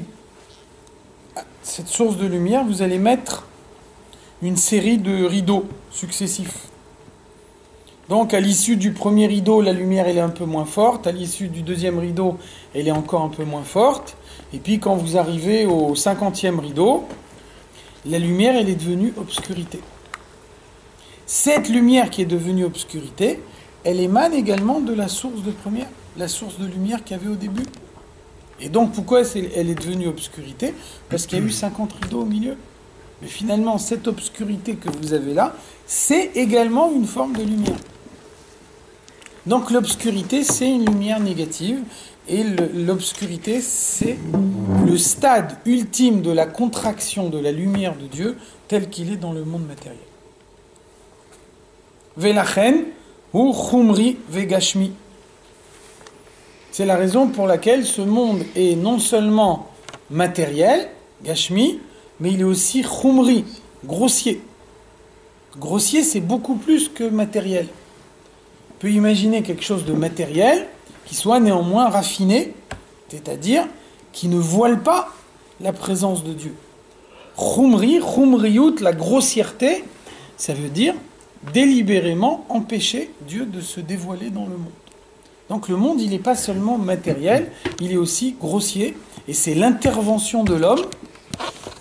cette source de lumière, vous allez mettre une série de rideaux successifs. Donc, à l'issue du premier rideau, la lumière, elle est un peu moins forte. À l'issue du deuxième rideau, elle est encore un peu moins forte. Et puis, quand vous arrivez au 50e rideau, la lumière, elle est devenue obscurité. Cette lumière qui est devenue obscurité, elle émane également de la source de première, la source de lumière qu'il y avait au début. Et donc, pourquoi elle est devenue obscurité ? Parce qu'il y a eu 50 rideaux au milieu. Mais finalement, cette obscurité que vous avez là, c'est également une forme de lumière. Donc, l'obscurité, c'est une lumière négative. Et l'obscurité, c'est le stade ultime de la contraction de la lumière de Dieu tel qu'il est dans le monde matériel. Velachen ou chumri vegashmi. C'est la raison pour laquelle ce monde est non seulement matériel, gashmi, mais il est aussi chumri, grossier. Grossier, c'est beaucoup plus que matériel. On peut imaginer quelque chose de matériel qui soit néanmoins raffiné, c'est-à-dire qui ne voile pas la présence de Dieu. Chumri, chumriyut, la grossièreté, ça veut dire délibérément empêcher Dieu de se dévoiler dans le monde. Donc le monde, il n'est pas seulement matériel, il est aussi grossier, et c'est l'intervention de l'homme,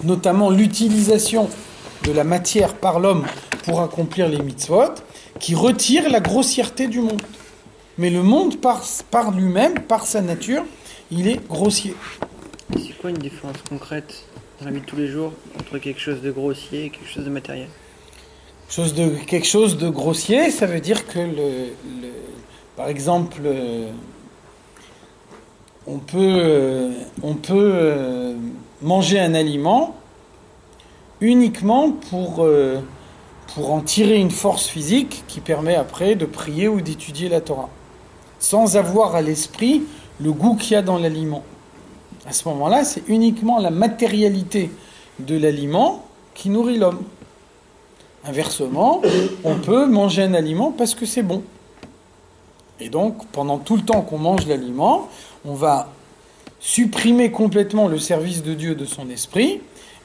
notamment l'utilisation de la matière par l'homme pour accomplir les mitzvot, qui retire la grossièreté du monde. Mais le monde, par lui-même, par sa nature, il est grossier. C'est quoi une différence concrète dans la vie de tous les jours entre quelque chose de grossier et quelque chose de matériel ? Quelque chose de grossier, ça veut dire que par exemple, on peut manger un aliment uniquement pour en tirer une force physique qui permet après de prier ou d'étudier la Torah, sans avoir à l'esprit le goût qu'il y a dans l'aliment. À ce moment-là, c'est uniquement la matérialité de l'aliment qui nourrit l'homme. Inversement, on peut manger un aliment parce que c'est bon. Et donc, pendant tout le temps qu'on mange l'aliment, on va supprimer complètement le service de Dieu de son esprit,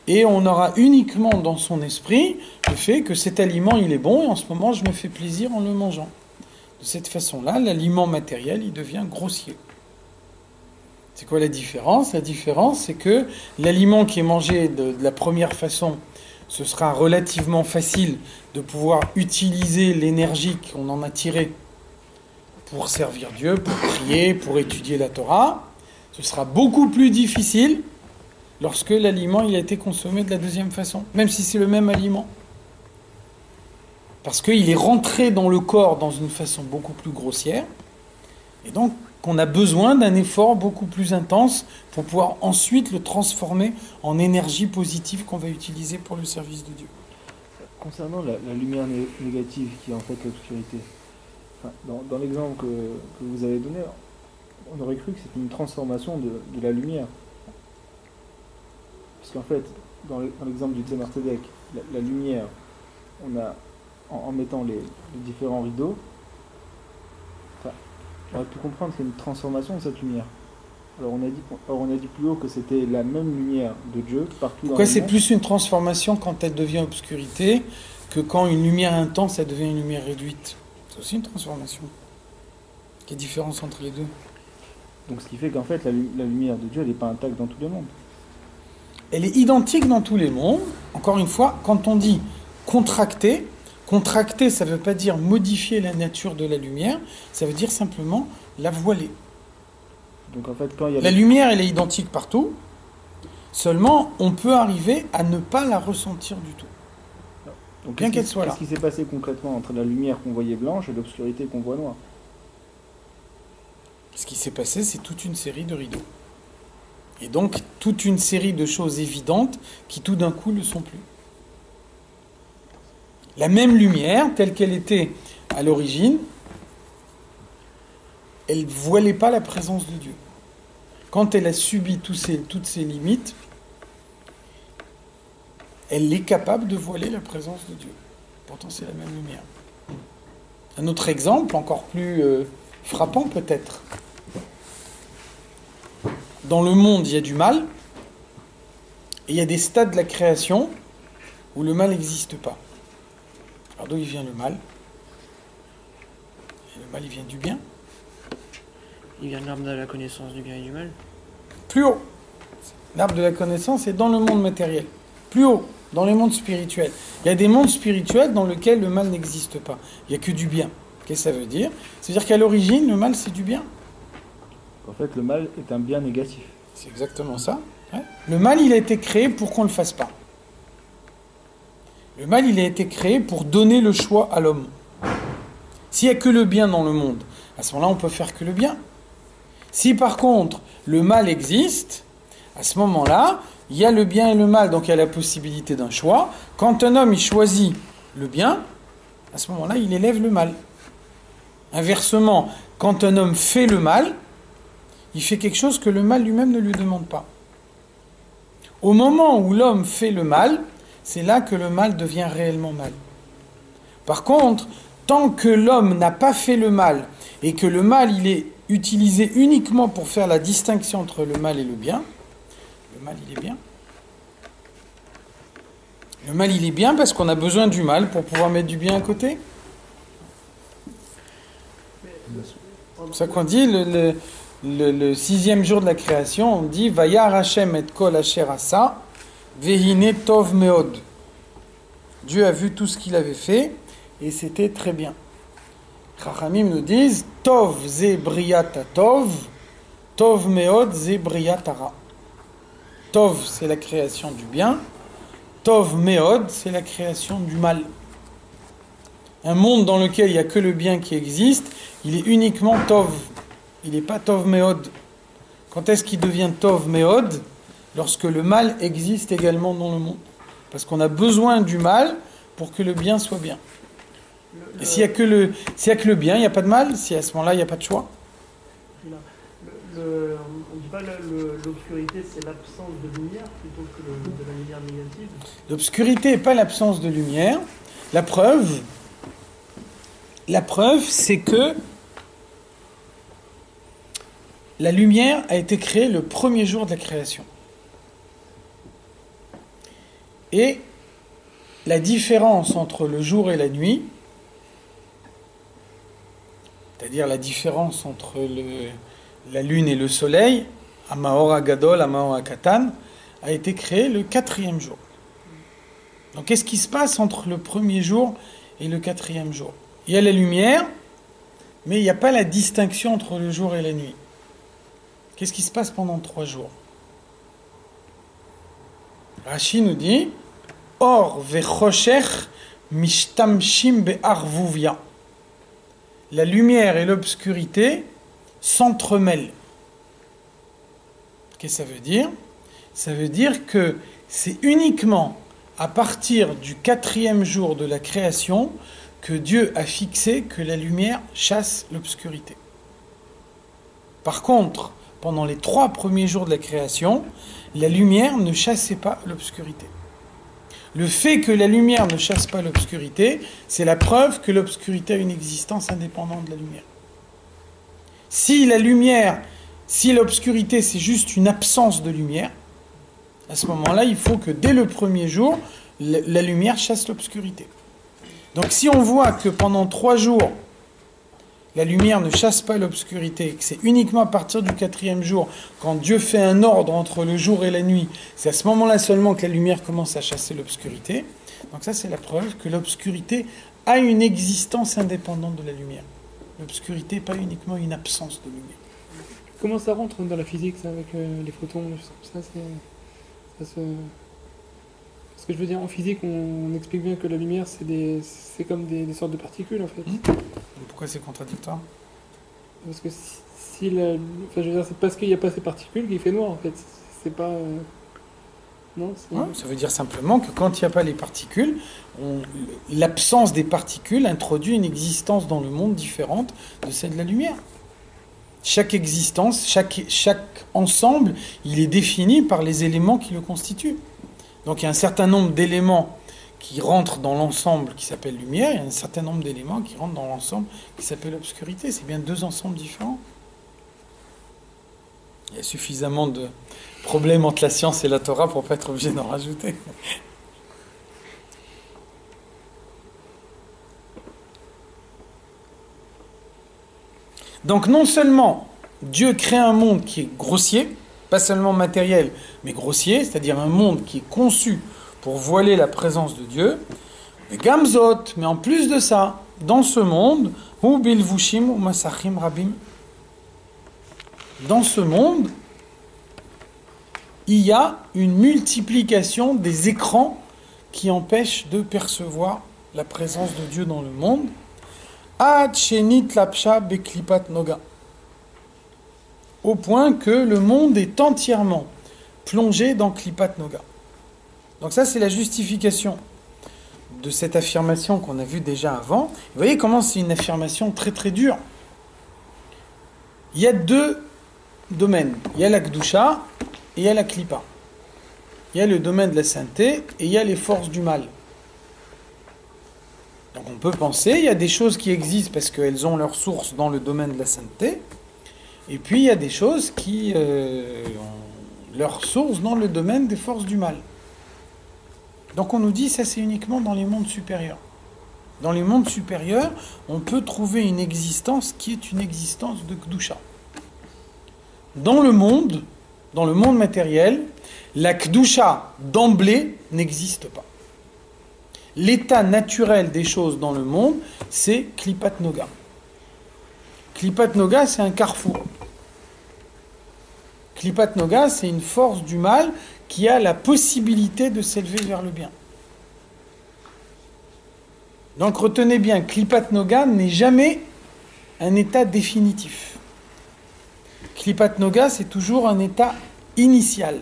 et on aura uniquement dans son esprit le fait que cet aliment, il est bon, et en ce moment, je me fais plaisir en le mangeant. De cette façon-là, l'aliment matériel, il devient grossier. C'est quoi la différence ? La différence, c'est que l'aliment qui est mangé de la première façon, ce sera relativement facile de pouvoir utiliser l'énergie qu'on en a tirée pour servir Dieu, pour prier, pour étudier la Torah. Ce sera beaucoup plus difficile lorsque l'aliment il a été consommé de la deuxième façon, même si c'est le même aliment. Parce qu'il est rentré dans le corps dans une façon beaucoup plus grossière, et donc qu'on a besoin d'un effort beaucoup plus intense pour pouvoir ensuite le transformer en énergie positive qu'on va utiliser pour le service de Dieu. Concernant la lumière négative qui est en fait l'obscurité, enfin, dans l'exemple que vous avez donné, on aurait cru que c'était une transformation de la lumière. Parce qu'en fait, dans l'exemple du Tzemar Tzedek, la lumière, on a, en mettant les différents rideaux, on aurait pu comprendre qu'il y a une transformation de cette lumière. Alors on a dit plus haut que c'était la même lumière de Dieu partout dans le monde. C'est plus une transformation quand elle devient obscurité que quand une lumière intense, elle devient une lumière réduite. C'est aussi une transformation. Quelle différence entre les deux ? Donc ce qui fait qu'en fait la lumière de Dieu, elle n'est pas intacte dans tous les mondes. Elle est identique dans tous les mondes. Encore une fois, quand on dit contracter, ça ne veut pas dire modifier la nature de la lumière, ça veut dire simplement la voiler. Donc en fait, quand il y a la lumière, elle est identique partout, seulement on peut arriver à ne pas la ressentir du tout. Donc, bien qu'elle soit là. Qu'est-ce qui s'est passé concrètement entre la lumière qu'on voyait blanche et l'obscurité qu'on voit noire ? Ce qui s'est passé, c'est toute une série de rideaux. Et donc, toute une série de choses évidentes qui tout d'un coup ne le sont plus. La même lumière, telle qu'elle était à l'origine, elle ne voilait pas la présence de Dieu. Quand elle a subi toutes ces limites, elle est capable de voiler la présence de Dieu. Pourtant, c'est la même lumière. Un autre exemple, encore plus frappant peut-être. Dans le monde, il y a du mal, et il y a des stades de la création où le mal n'existe pas. Alors d'où il vient le mal? Et le mal, il vient du bien. Il vient de l'arbre de la connaissance du bien et du mal. Plus haut. L'arbre de la connaissance est dans le monde matériel. Plus haut, dans les mondes spirituels. Il y a des mondes spirituels dans lesquels le mal n'existe pas. Il n'y a que du bien. Qu'est-ce que ça veut dire? Ça veut dire qu'à l'origine, le mal, c'est du bien. En fait, le mal est un bien négatif. C'est exactement ça. Ouais. Le mal, il a été créé pour qu'on ne le fasse pas. Le mal, il a été créé pour donner le choix à l'homme. S'il n'y a que le bien dans le monde, à ce moment-là, on peut faire que le bien. Si par contre, le mal existe, à ce moment-là, il y a le bien et le mal, donc il y a la possibilité d'un choix. Quand un homme, il choisit le bien, à ce moment-là, il élève le mal. Inversement, quand un homme fait le mal, il fait quelque chose que le mal lui-même ne lui demande pas. Au moment où l'homme fait le mal, c'est là que le mal devient réellement mal. Par contre, tant que l'homme n'a pas fait le mal, et que le mal, il est utilisé uniquement pour faire la distinction entre le mal et le bien, le mal, il est bien. Le mal, il est bien parce qu'on a besoin du mal pour pouvoir mettre du bien à côté. C'est pour ça qu'on dit, le 6e jour de la création, on dit « Vayar Hashem et kol asher asa, vehine tov meod ». Dieu a vu tout ce qu'il avait fait, et c'était très bien. Chachamim nous disent « Tov ze briyata tov, tov meod ze briyata ra ». Tov, c'est la création du bien. Tov meod, c'est la création du mal. Un monde dans lequel il n'y a que le bien qui existe, il est uniquement tov. Il n'est pas tov meod. Quand est-ce qu'il devient tov meod? Lorsque le mal existe également dans le monde. Parce qu'on a besoin du mal pour que le bien soit bien. Et s'il n'y a que le bien, il n'y a pas de mal. Si à ce moment-là, il n'y a pas de choix. On ne dit pas l'obscurité, c'est l'absence de lumière plutôt que de la lumière négative. L'obscurité n'est pas l'absence de lumière. La preuve, c'est que la lumière a été créée le premier jour de la création. Et la différence entre le jour et la nuit, c'est-à-dire la différence entre la lune et le soleil, Amaora Gadol, Amaora Katan, a été créée le 4e jour. Donc qu'est-ce qui se passe entre le premier jour et le 4e jour? Il y a la lumière, mais il n'y a pas la distinction entre le jour et la nuit. Qu'est-ce qui se passe pendant 3 jours? Rashi nous dit Or vechoshech mishtamshim be'arvuvia. La lumière et l'obscurité s'entremêlent. Qu'est-ce que ça veut dire? Ça veut dire que c'est uniquement à partir du 4e jour de la création que Dieu a fixé que la lumière chasse l'obscurité. Par contre, pendant les 3 premiers jours de la création, la lumière ne chassait pas l'obscurité. Le fait que la lumière ne chasse pas l'obscurité, c'est la preuve que l'obscurité a une existence indépendante de la lumière. Si l'obscurité c'est juste une absence de lumière, à ce moment-là, il faut que dès le premier jour, la lumière chasse l'obscurité. Donc si on voit que pendant 3 jours, la lumière ne chasse pas l'obscurité, que c'est uniquement à partir du 4e jour, quand Dieu fait un ordre entre le jour et la nuit, c'est à ce moment-là seulement que la lumière commence à chasser l'obscurité. Donc ça, c'est la preuve que l'obscurité a une existence indépendante de la lumière. L'obscurité n'est pas uniquement une absence de lumière. Comment ça rentre dans la physique, ça, avec les photons? Parce que je veux dire, en physique, on explique bien que la lumière, c'est comme des sortes de particules, en fait. Pourquoi c'est contradictoire? Parce que je veux dire, c'est parce qu'il n'y a pas ces particules qu'il fait noir, en fait. C'est pas... Non, ouais, ça veut dire simplement que quand il n'y a pas les particules, l'absence des particules introduit une existence dans le monde différente de celle de la lumière. Chaque existence, chaque ensemble, il est défini par les éléments qui le constituent. Donc il y a un certain nombre d'éléments qui rentrent dans l'ensemble qui s'appelle lumière, il y a un certain nombre d'éléments qui rentrent dans l'ensemble qui s'appelle obscurité. C'est bien deux ensembles différents. Il y a suffisamment de problèmes entre la science et la Torah pour ne pas être obligé d'en rajouter. Donc non seulement Dieu crée un monde qui est grossier, pas seulement matériel, mais grossier, c'est-à-dire un monde qui est conçu pour voiler la présence de Dieu, mais gamzot, mais en plus de ça, dans ce monde, ou bilvushim ou masachim rabim, dans ce monde, il y a une multiplication des écrans qui empêchent de percevoir la présence de Dieu dans le monde. Ad shenit lapsha beklipat noga. Au point que le monde est entièrement plongé dans klipat noga. Donc ça, c'est la justification de cette affirmation qu'on a vue déjà avant. Vous voyez comment c'est une affirmation très très dure. Il y a deux domaines. Il y a la Kedusha et il y a la Klippa. Il y a le domaine de la sainteté et il y a les forces du mal. Donc on peut penser, il y a des choses qui existent parce qu'elles ont leur source dans le domaine de la sainteté, et puis il y a des choses qui ont leur source dans le domaine des forces du mal. Donc on nous dit, ça c'est uniquement dans les mondes supérieurs. Dans les mondes supérieurs, on peut trouver une existence qui est une existence de Kedusha. Dans le monde matériel, la Kedusha d'emblée n'existe pas. L'état naturel des choses dans le monde, c'est Klipat Noga. Klipat Noga, c'est un carrefour. Klipat Noga, c'est une force du mal qui a la possibilité de s'élever vers le bien. Donc retenez bien, Klipat Noga n'est jamais un état définitif. Klipat Noga, c'est toujours un état initial.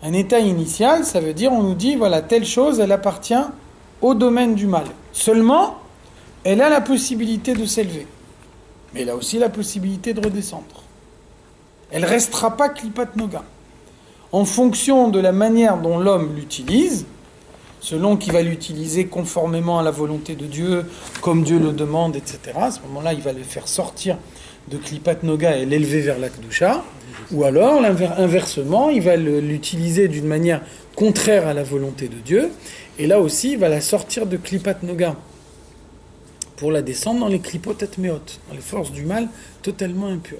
Un état initial, ça veut dire, on nous dit, voilà, telle chose, elle appartient au domaine du mal. Seulement, elle a la possibilité de s'élever. Mais elle a aussi la possibilité de redescendre. Elle ne restera pas Klipat Noga. En fonction de la manière dont l'homme l'utilise, selon qu'il va l'utiliser conformément à la volonté de Dieu, comme Dieu le demande, etc., à ce moment-là, il va le faire sortir de Klipat Noga et l'élever vers la Kedusha. Ou alors, inversement, il va l'utiliser d'une manière contraire à la volonté de Dieu. Et là aussi, il va la sortir de Klipat Noga pour la descendre dans les Klipot Atmeot, dans les forces du mal totalement impures.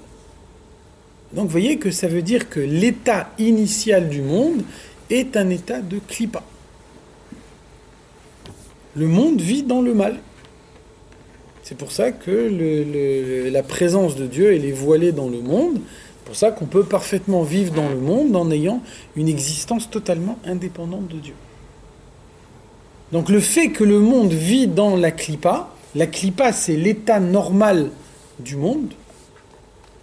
Donc, vous voyez que ça veut dire que l'état initial du monde est un état de Klippa. Le monde vit dans le mal. C'est pour ça que la présence de Dieu, elle est voilée dans le monde. C'est pour ça qu'on peut parfaitement vivre dans le monde en ayant une existence totalement indépendante de Dieu. Donc le fait que le monde vit dans la Klippa c'est l'état normal du monde,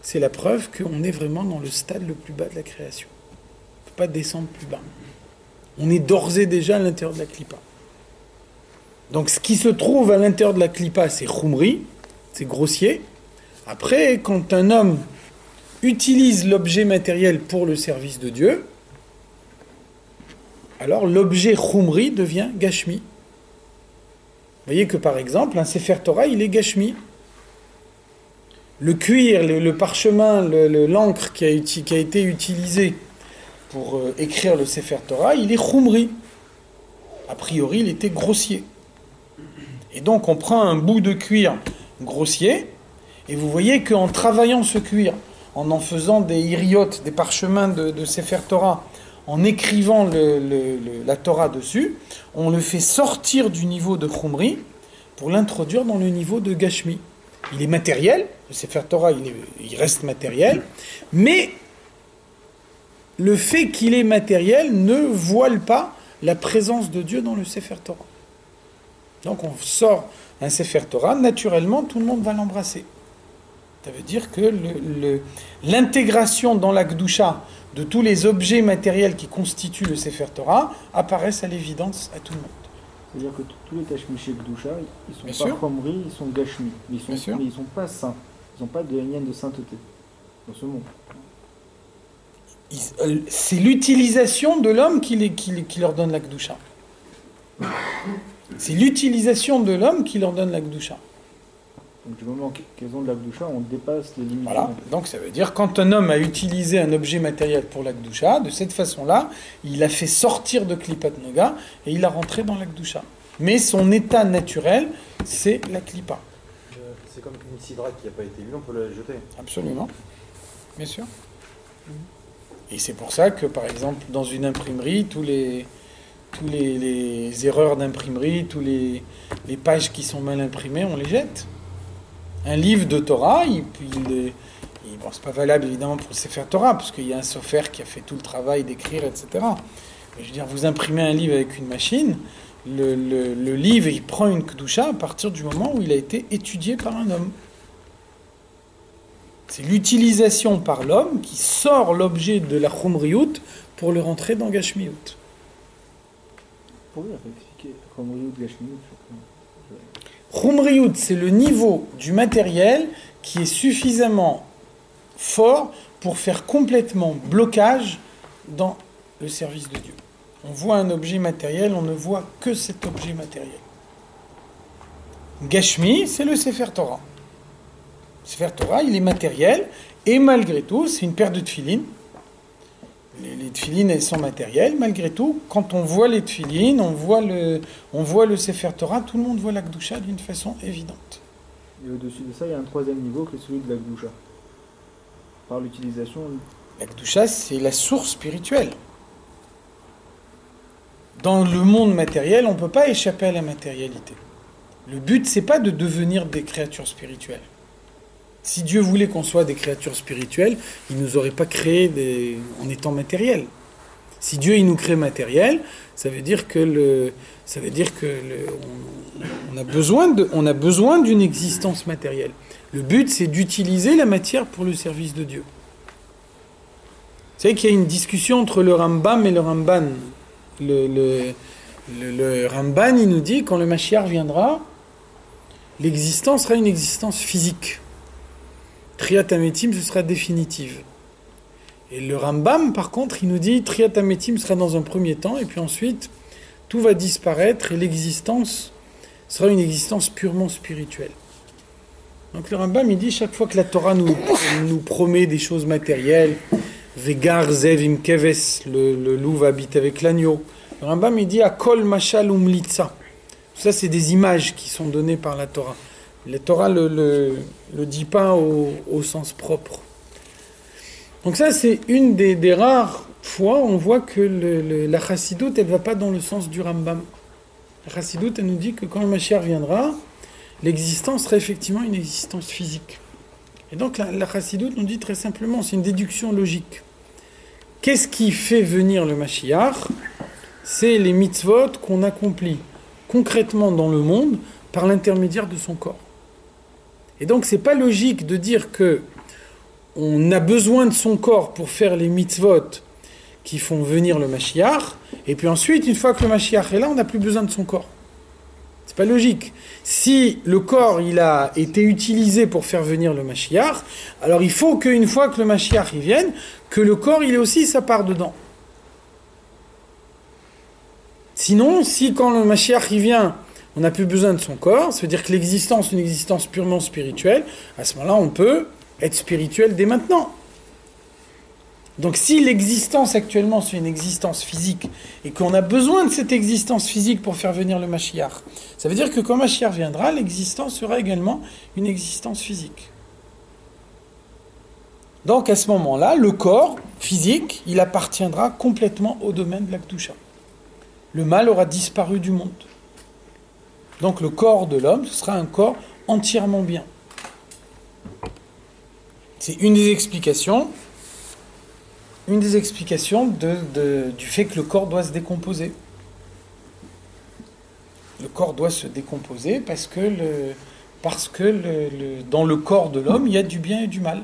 c'est la preuve qu'on est vraiment dans le stade le plus bas de la création. On ne peut pas descendre plus bas. On est d'ores et déjà à l'intérieur de la Klippa. Donc ce qui se trouve à l'intérieur de la Klippa, c'est Khumri, c'est grossier. Après, quand un homme utilise l'objet matériel pour le service de Dieu, alors l'objet Khumri devient Gashmi. Vous voyez que par exemple, un Sefer Torah, il est Gashmi. Le cuir, le parchemin, l'encre qui a été utilisé pour écrire le Sefer Torah, il est Khumri. A priori, il était grossier. Et donc, on prend un bout de cuir grossier, et vous voyez qu'en travaillant ce cuir, en faisant des iriotes, des parchemins de Sefer Torah, en écrivant la Torah dessus, on le fait sortir du niveau de Khumri pour l'introduire dans le niveau de Gashmi. Il est matériel, le Sefer Torah, il reste matériel, mais le fait qu'il est matériel ne voile pas la présence de Dieu dans le Sefer Torah. Donc on sort un Sefer Torah, naturellement tout le monde va l'embrasser. Ça veut dire que l'intégration dans la Kedusha de tous les objets matériels qui constituent le Sefer Torah apparaissent à l'évidence à tout le monde. C'est-à-dire que tous les Tashmiché Kedusha, ils sont Bien pas sûr. Khomri, ils sont Gashmi. Mais ils sont pas saints. Ils n'ont pas de lien de sainteté dans ce monde. C'est l'utilisation de l'homme qui leur donne la Kedusha. C'est l'utilisation de l'homme qui leur donne la Kedusha. Donc du moment qu'elles ont de la Kedusha, on dépasse les limites. Voilà. Donc ça veut dire quand un homme a utilisé un objet matériel pour la Kedusha, de cette façon-là, il a fait sortir de Klipat Noga et il a rentré dans la Kedusha. Mais son état naturel, c'est la Klipa. C'est comme une sidra qui n'a pas été lue, on peut la jeter. Absolument. Bien sûr. Et c'est pour ça que, par exemple, dans une imprimerie, tous les erreurs d'imprimerie, les pages qui sont mal imprimées, on les jette. Un livre de Torah, bon, c'est pas valable évidemment pour le Sefer Torah, parce qu'il y a un sofer qui a fait tout le travail d'écrire, etc. Mais je veux dire, vous imprimez un livre avec une machine, le livre, il prend une kedusha à partir du moment où il a été étudié par un homme. C'est l'utilisation par l'homme qui sort l'objet de la chumriyut pour le rentrer dans Gashmiyut. Pour expliquer Chumriyut, Gashmiyut. Chumriyut, c'est le niveau du matériel qui est suffisamment fort pour faire complètement blocage dans le service de Dieu. On voit un objet matériel, on ne voit que cet objet matériel. Gashmi, c'est le Sefer Torah. Le Sefer Torah, il est matériel, et malgré tout, c'est une paire de tefilines. Les tefilines, elles sont matérielles. Malgré tout, quand on voit les tefilines, on voit le Sefer Torah, tout le monde voit la Kedusha d'une façon évidente. Et au-dessus de ça, il y a un troisième niveau qui est celui de la Kedusha. Par l'utilisation... La Kedusha, c'est la source spirituelle. Dans le monde matériel, on ne peut pas échapper à la matérialité. Le but, c'est pas de devenir des créatures spirituelles. Si Dieu voulait qu'on soit des créatures spirituelles, il ne nous aurait pas créés en étant matériels. Si Dieu il nous crée matériel, ça veut dire que on a besoin d'une existence matérielle. Le but, c'est d'utiliser la matière pour le service de Dieu. Vous savez qu'il y a une discussion entre le Rambam et le Ramban. Le Ramban, il nous dit quand le Mashiach viendra, l'existence sera une existence physique. Triat Ametim, ce sera définitive. Et le Rambam, par contre, il nous dit Triat Ametim sera dans un premier temps, et puis ensuite, tout va disparaître, et l'existence sera une existence purement spirituelle. Donc le Rambam, il dit chaque fois que la Torah nous promet des choses matérielles, Vegar Zev im Keves, le loup va habiter avec l'agneau. Le Rambam, il dit Akol Mashal Umlitza. Ça, c'est des images qui sont données par la Torah. La Torah le dit pas au sens propre. Donc ça, c'est une des rares fois où on voit que la Chassidoute, elle va pas dans le sens du Rambam. La Chassidoute, elle nous dit que quand le Mashiach viendra, l'existence sera effectivement une existence physique. Et donc la Chassidoute nous dit très simplement, c'est une déduction logique. Qu'est-ce qui fait venir le Mashiach ? C'est les mitzvot qu'on accomplit concrètement dans le monde par l'intermédiaire de son corps. Et donc, c'est pas logique de dire que on a besoin de son corps pour faire les mitzvot qui font venir le Mashiach, et puis ensuite, une fois que le Mashiach est là, on n'a plus besoin de son corps. C'est pas logique. Si le corps, il a été utilisé pour faire venir le Mashiach, alors il faut qu'une fois que le Mashiach y vienne, que le corps, il ait aussi sa part dedans. Sinon, si quand le Mashiach y vient, on n'a plus besoin de son corps, ça veut dire que l'existence, une existence purement spirituelle, à ce moment-là, on peut être spirituel dès maintenant. Donc si l'existence actuellement, c'est une existence physique, et qu'on a besoin de cette existence physique pour faire venir le Mashiach, ça veut dire que quand le Mashiach viendra, l'existence sera également une existence physique. Donc à ce moment-là, le corps physique, il appartiendra complètement au domaine de la Kedusha. Le mal aura disparu du monde. Donc le corps de l'homme, ce sera un corps entièrement bien. C'est une des explications du fait que le corps doit se décomposer. Le corps doit se décomposer parce que dans le corps de l'homme, il y a du bien et du mal.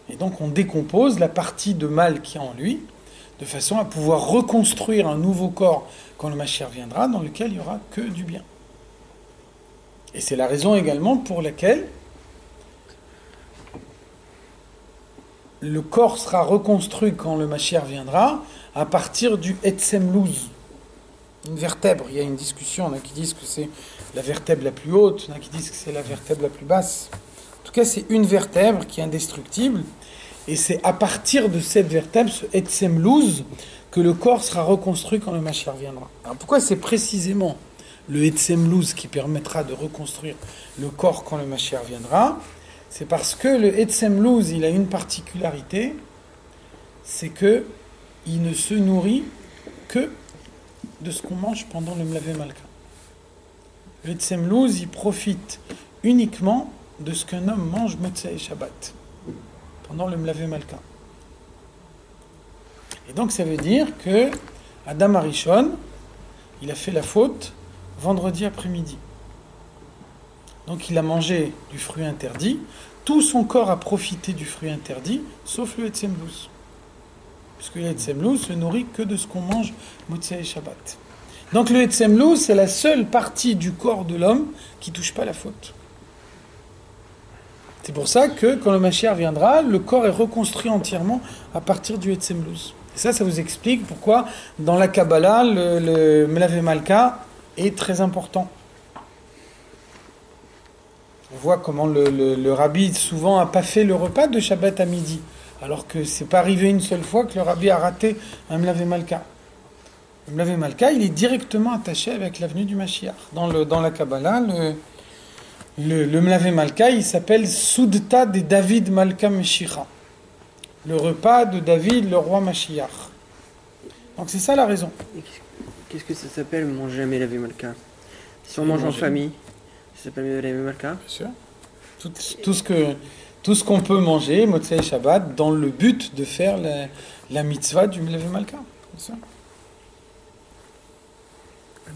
Et donc on décompose la partie de mal qui est en lui, de façon à pouvoir reconstruire un nouveau corps quand le Mashiach viendra, dans lequel il n'y aura que du bien. Et c'est la raison également pour laquelle le corps sera reconstruit quand le Mashiach viendra, à partir du Etzem Luz, une vertèbre. Il y a une discussion, il y en a qui disent que c'est la vertèbre la plus haute, il y en a qui disent que c'est la vertèbre la plus basse. En tout cas, c'est une vertèbre qui est indestructible, et c'est à partir de cette vertèbre, ce Etzem Luz, que le corps sera reconstruit quand le Mashiach viendra. Alors pourquoi c'est précisément le Etzem Luz qui permettra de reconstruire le corps quand le Mashiach viendra? C'est parce que le Etzem Luz, il a une particularité, c'est que il ne se nourrit que de ce qu'on mange pendant le Mlavé Malka. Le Etzem Luz, il profite uniquement de ce qu'un homme mange Motzei Shabbat, pendant le Mlavé Malka. Et donc ça veut dire que Adam Arishon, il a fait la faute vendredi après-midi. Donc il a mangé du fruit interdit, tout son corps a profité du fruit interdit, sauf le Etzem Luz. Puisque le Etzem Luz se nourrit que de ce qu'on mange Motzei Shabbat. Donc le Etzem Luz, c'est la seule partie du corps de l'homme qui ne touche pas la faute. C'est pour ça que quand le Mashiach viendra, le corps est reconstruit entièrement à partir du Etzem Luz. Et ça vous explique pourquoi dans la Kabbalah, le Melavé Malka est très important. On voit comment le rabbi souvent n'a pas fait le repas de Shabbat à midi, alors que c'est pas arrivé une seule fois que le rabbi a raté un Melavé Malka. Le Melavé Malka, il est directement attaché avec l'avenue du Mashiach. Dans la Kabbalah, le Melavé Malka, il s'appelle Soudta de David Malka Meshicha. Le repas de David, le roi Mashiach. Donc c'est ça la raison. Et qu'est-ce que ça s'appelle manger Melavé Malka? Si on mange en famille, ça s'appelle Melavé Malka? Bien sûr. Tout ce qu'on peut manger, Motzei Shabbat, dans le but de faire la mitzvah du Melavé Malka. Bien sûr.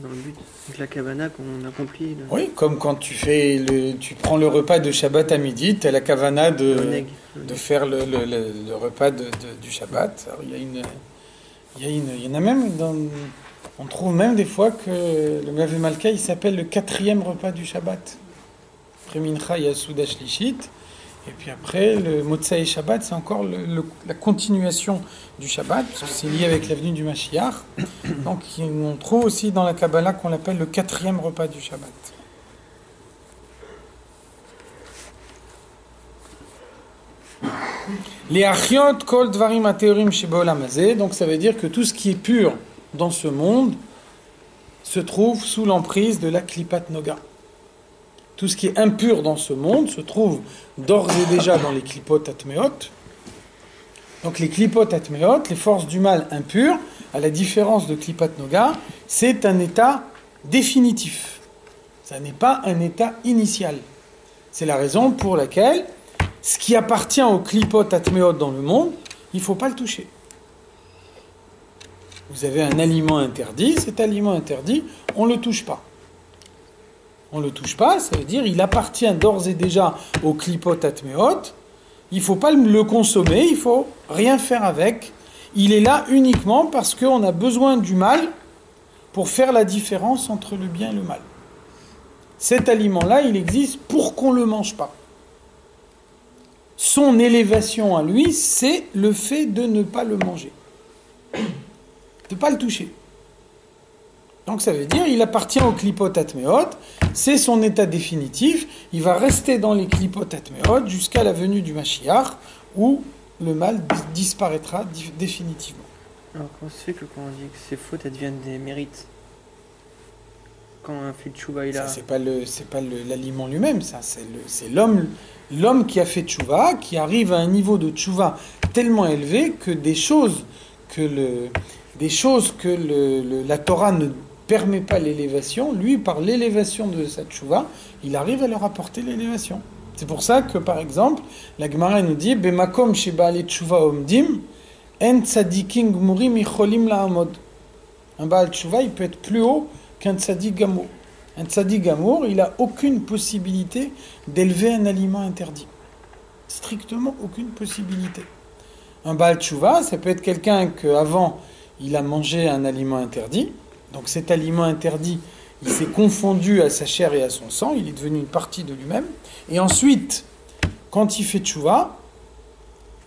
Dans le but, avec la kavana qu'on accomplit. Oui, comme quand tu prends le repas de Shabbat à midi, tu as la kavana de faire le repas du Shabbat. Alors, il y en a même, on trouve même des fois que le Melavé Malka, il s'appelle le 4e repas du Shabbat. Après Mincha, il y a Souda Shlishit. Et puis après, le Motzei Shabbat, c'est encore la continuation du Shabbat, parce que c'est lié avec l'avenue du Mashiach. Donc on trouve aussi dans la Kabbalah qu'on l'appelle le 4e repas du Shabbat. Les achiot kol dvarim ateorim sheba'olam hazeh, donc ça veut dire que tout ce qui est pur dans ce monde se trouve sous l'emprise de la Klipat Noga. Tout ce qui est impur dans ce monde se trouve d'ores et déjà dans les klipot atmeot. Donc les klipot atmeot, les forces du mal impures, à la différence de klipat noga, c'est un état définitif. Ça n'est pas un état initial. C'est la raison pour laquelle ce qui appartient aux klipot atmeot dans le monde, il ne faut pas le toucher. Vous avez un aliment interdit, cet aliment interdit, on ne le touche pas. On ne le touche pas, ça veut dire il appartient d'ores et déjà au klipot atmeot. Il ne faut pas le consommer, il ne faut rien faire avec. Il est là uniquement parce qu'on a besoin du mal pour faire la différence entre le bien et le mal. Cet aliment-là, il existe pour qu'on ne le mange pas. Son élévation à lui, c'est le fait de ne pas le manger. De ne pas le toucher. Donc ça veut dire il appartient au klipot atmeot, c'est son état définitif, il va rester dans les klipot atmeot jusqu'à la venue du Mashiach, où le mal disparaîtra définitivement. Alors comment ça se fait que quand on dit que ces fautes elles deviennent des mérites? Quand un fait tchouva il a... Ça, c'est pas l'aliment lui-même, ça, c'est l'homme qui a fait tchouva, qui arrive à un niveau de tchouva tellement élevé que des choses que la Torah ne permet pas l'élévation, lui, par l'élévation de sa tchouva, il arrive à leur apporter l'élévation. C'est pour ça que, par exemple, la Gemara nous dit « Bemakom sheba'ale tchouva omdim, en tzadikim gmurim yicholim la'amod » Un Baal tchouva, il peut être plus haut qu'un tzadik gamour. Un tzadik gamour, il n'a aucune possibilité d'élever un aliment interdit. Strictement aucune possibilité. Un Baal tchouva, ça peut être quelqu'un qu'avant, il a mangé un aliment interdit. Donc cet aliment interdit, il s'est confondu à sa chair et à son sang, il est devenu une partie de lui-même. Et ensuite, quand il fait tchouva,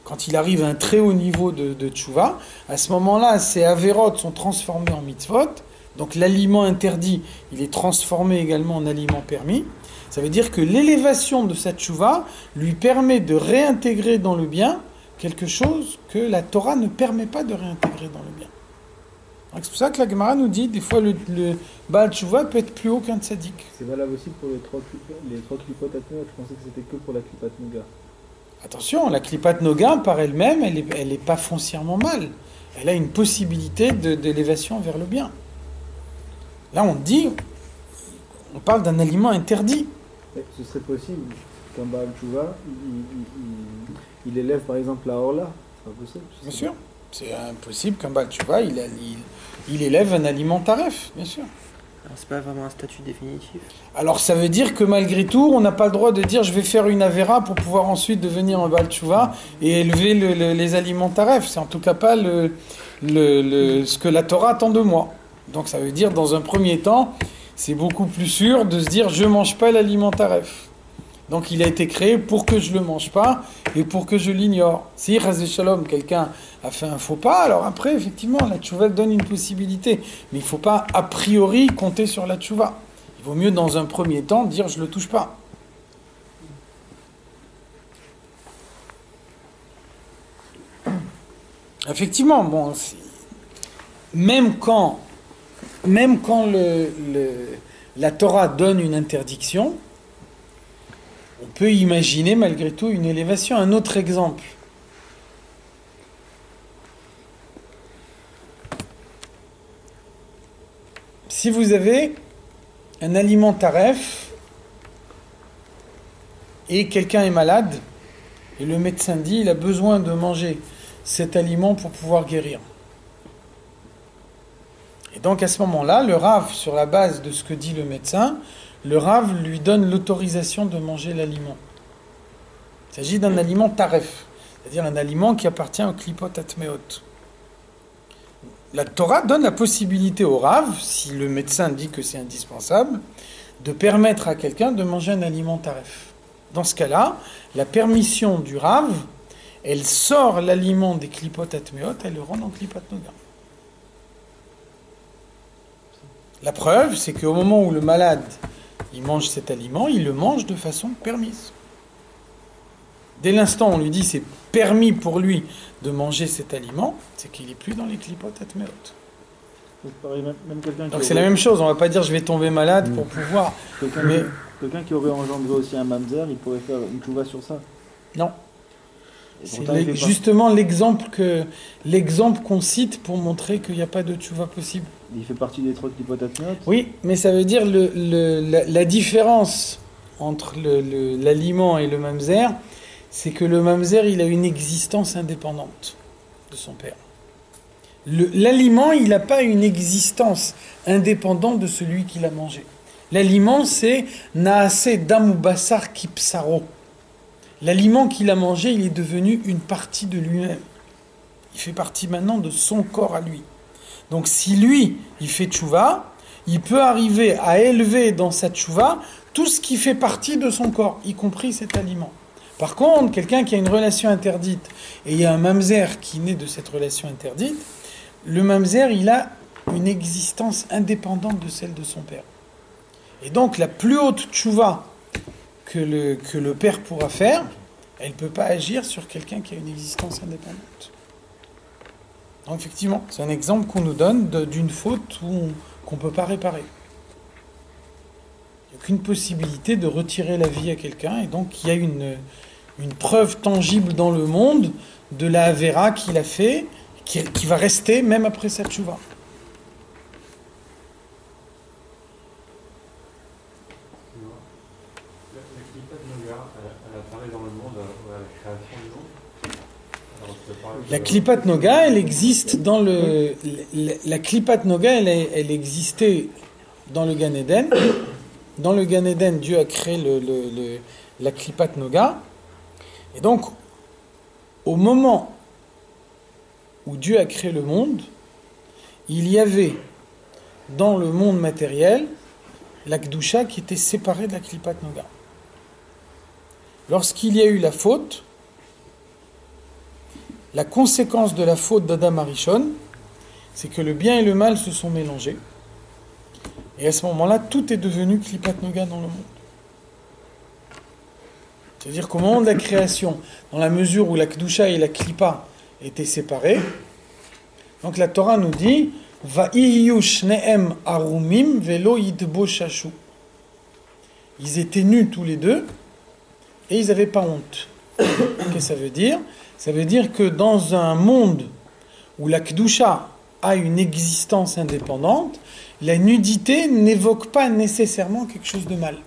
quand il arrive à un très haut niveau de tchouva, à ce moment-là, ces avérotes sont transformées en mitzvot, donc l'aliment interdit, il est transformé également en aliment permis. Ça veut dire que l'élévation de sa tchouva lui permet de réintégrer dans le bien quelque chose que la Torah ne permet pas de réintégrer dans le bien. Donc c'est pour ça que la Gemara nous dit, des fois le Baal Tchouva peut être plus haut qu'un tzaddik. C'est valable aussi pour les trois clipot atmeot. Je pensais que c'était que pour la klipat noga. Attention, la klipat noga par elle-même, elle est pas foncièrement mal. Elle a une possibilité d'élévation vers le bien. Là on dit, on parle d'un aliment interdit. Mais ce serait possible qu'un Baal Tchouva, il élève par exemple la Orla. C'est pas possible. Bien sûr. C'est impossible qu'un Baal Tchouva, il élève un aliment taref, bien sûr. Alors c'est pas vraiment un statut définitif. Alors ça veut dire que malgré tout, on n'a pas le droit de dire je vais faire une avéra pour pouvoir ensuite devenir un Baal Tchouva et élever les aliments taref. C'est en tout cas pas ce que la Torah attend de moi. Donc ça veut dire dans un premier temps, c'est beaucoup plus sûr de se dire je mange pas l'aliment taref. Donc il a été créé pour que je le mange pas et pour que je l'ignore. Si Chas v'Shalom, quelqu'un a fait un faux pas, alors après effectivement la tchouva donne une possibilité, mais il faut pas a priori compter sur la tchouva. Il vaut mieux dans un premier temps dire je le touche pas. Effectivement, bon, même quand la Torah donne une interdiction, on peut imaginer malgré tout une élévation. Un autre exemple. Si vous avez un aliment taref et quelqu'un est malade et le médecin dit il a besoin de manger cet aliment pour pouvoir guérir. Et donc à ce moment-là, le Rav, sur la base de ce que dit le médecin, le Rav lui donne l'autorisation de manger l'aliment. Il s'agit d'un aliment taref, c'est-à-dire un aliment qui appartient au klipot atmeot. La Torah donne la possibilité au Rav, si le médecin dit que c'est indispensable, de permettre à quelqu'un de manger un aliment taref. Dans ce cas-là, la permission du Rav, elle sort l'aliment des klipot atmeot, elle le rend en klipat noga. La preuve, c'est qu'au moment où le malade il mange cet aliment, il le mange de façon permise. Dès l'instant où on lui dit c'est permis pour lui de manger cet aliment, c'est qu'il n'est plus dans les klipot atmeot. Donc c'est la même chose, on ne va pas dire je vais tomber malade pour pouvoir... Quelqu'un qui aurait engendré aussi un mamzer, il pourrait faire une tchouva sur ça. Non. C'est justement l'exemple qu'on cite pour montrer qu'il n'y a pas de tchouva possible. Il fait partie des trois klipot atmeot. Oui, mais ça veut dire la différence entre l'aliment et le mamzer, c'est que le mamzer, il a une existence indépendante de son père. L'aliment, il n'a pas une existence indépendante de celui qui l'a mangé. L'aliment, c'est naase dam bassar kipsaro. L'aliment qu'il a mangé, il est devenu une partie de lui-même. Il fait partie maintenant de son corps à lui. Donc si lui, il fait tchouva, il peut arriver à élever dans sa tchouva tout ce qui fait partie de son corps, y compris cet aliment. Par contre, quelqu'un qui a une relation interdite, et il y a un mamzer qui naît de cette relation interdite, le mamzer, il a une existence indépendante de celle de son père. Et donc la plus haute tchouva que le père pourra faire, elle ne peut pas agir sur quelqu'un qui a une existence indépendante. Donc effectivement, c'est un exemple qu'on nous donne d'une faute qu'on ne peut pas réparer. Il n'y a aucune possibilité de retirer la vie à quelqu'un, et donc il y a une preuve tangible dans le monde de la avéra qu'il a fait, qui va rester même après sa tchouva. La klipat noga, elle existe dans la klipat noga, elle existait dans le Gan Eden. Dans le Gan Eden, Dieu a créé la klipat noga. Et donc, au moment où Dieu a créé le monde, il y avait dans le monde matériel la Kedusha qui était séparée de la klipat noga. Lorsqu'il y a eu la faute, la conséquence de la faute d'Adam Arishon, c'est que le bien et le mal se sont mélangés. Et à ce moment-là, tout est devenu Klipat Noga dans le monde. C'est-à-dire qu'au moment de la création, dans la mesure où la Kedusha et la Klipa étaient séparées, donc la Torah nous dit Va'iyu shnehem arumim velo yidbo shashu. Ils étaient nus tous les deux et ils n'avaient pas honte. Qu'est-ce que ça veut dire? Ça veut dire que dans un monde où la Kedusha a une existence indépendante, la nudité n'évoque pas nécessairement quelque chose de mal.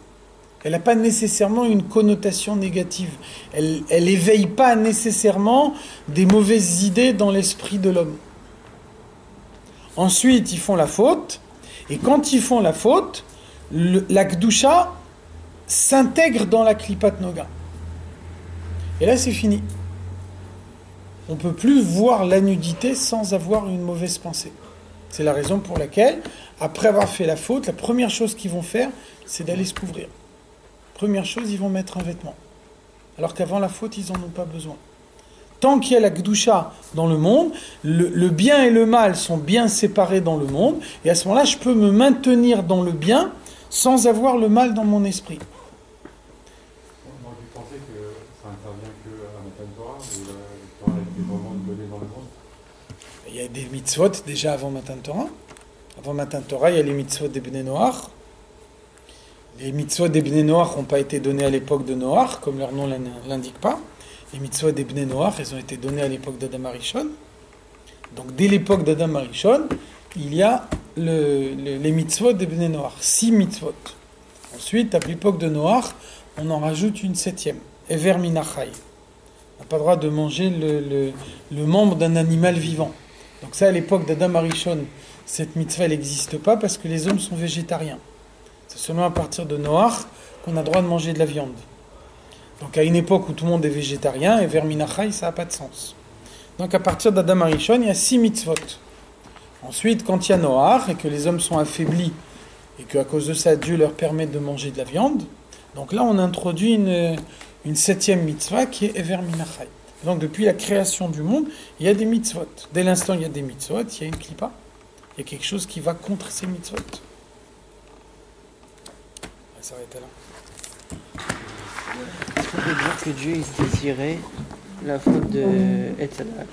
Elle n'a pas nécessairement une connotation négative. Elle éveille pas nécessairement des mauvaises idées dans l'esprit de l'homme. Ensuite, ils font la faute, et quand ils font la faute, la Kedusha s'intègre dans la Klipat Noga. Et là, c'est fini. On ne peut plus voir la nudité sans avoir une mauvaise pensée. C'est la raison pour laquelle, après avoir fait la faute, la première chose qu'ils vont faire, c'est d'aller se couvrir. Première chose, ils vont mettre un vêtement. Alors qu'avant la faute, ils n'en ont pas besoin. Tant qu'il y a la Kedusha dans le monde, le bien et le mal sont bien séparés dans le monde, et à ce moment-là, je peux me maintenir dans le bien sans avoir le mal dans mon esprit. On aurait pu penser que ça intervient qu'à Matan Torah, où la Torah était vraiment donnée dans le monde. Il y a des mitzvot déjà avant Matan Torah. Avant Matan Torah, il y a les mitzvot des Bnei Noach. Les mitzvot des Bnei Noach n'ont pas été donnés à l'époque de Noach, comme leur nom l'indique pas. Les mitzvot des Bnei Noach, elles ont été données à l'époque d'Adam Arishon. Donc dès l'époque d'Adam Arishon, il y a les mitzvot des Bnei Noach, 6 mitzvot. Ensuite, à l'époque de Noach, on en rajoute une 7e, Ever Minachai. On n'a pas le droit de manger le membre d'un animal vivant. Donc ça, à l'époque d'Adam Arishon, cette mitzvah, elle n'existe pas parce que les hommes sont végétariens. C'est seulement à partir de Noach qu'on a le droit de manger de la viande. Donc à une époque où tout le monde est végétarien, et vers Minachai, ça n'a pas de sens. Donc à partir d'Adam Arishon, il y a 6 mitzvot. Ensuite, quand il y a Noach, et que les hommes sont affaiblis, et qu'à cause de ça, Dieu leur permet de manger de la viande, donc là on introduit une 7e mitzvah qui est Ever Minachai. Donc depuis la création du monde, il y a des mitzvot. Dès l'instant il y a des mitzvot, il y a une klipa. Il y a quelque chose qui va contre ces mitzvot. On va s'arrêter là. Est-ce qu'on peut dire que Dieu il désirait la faute de Etzadak?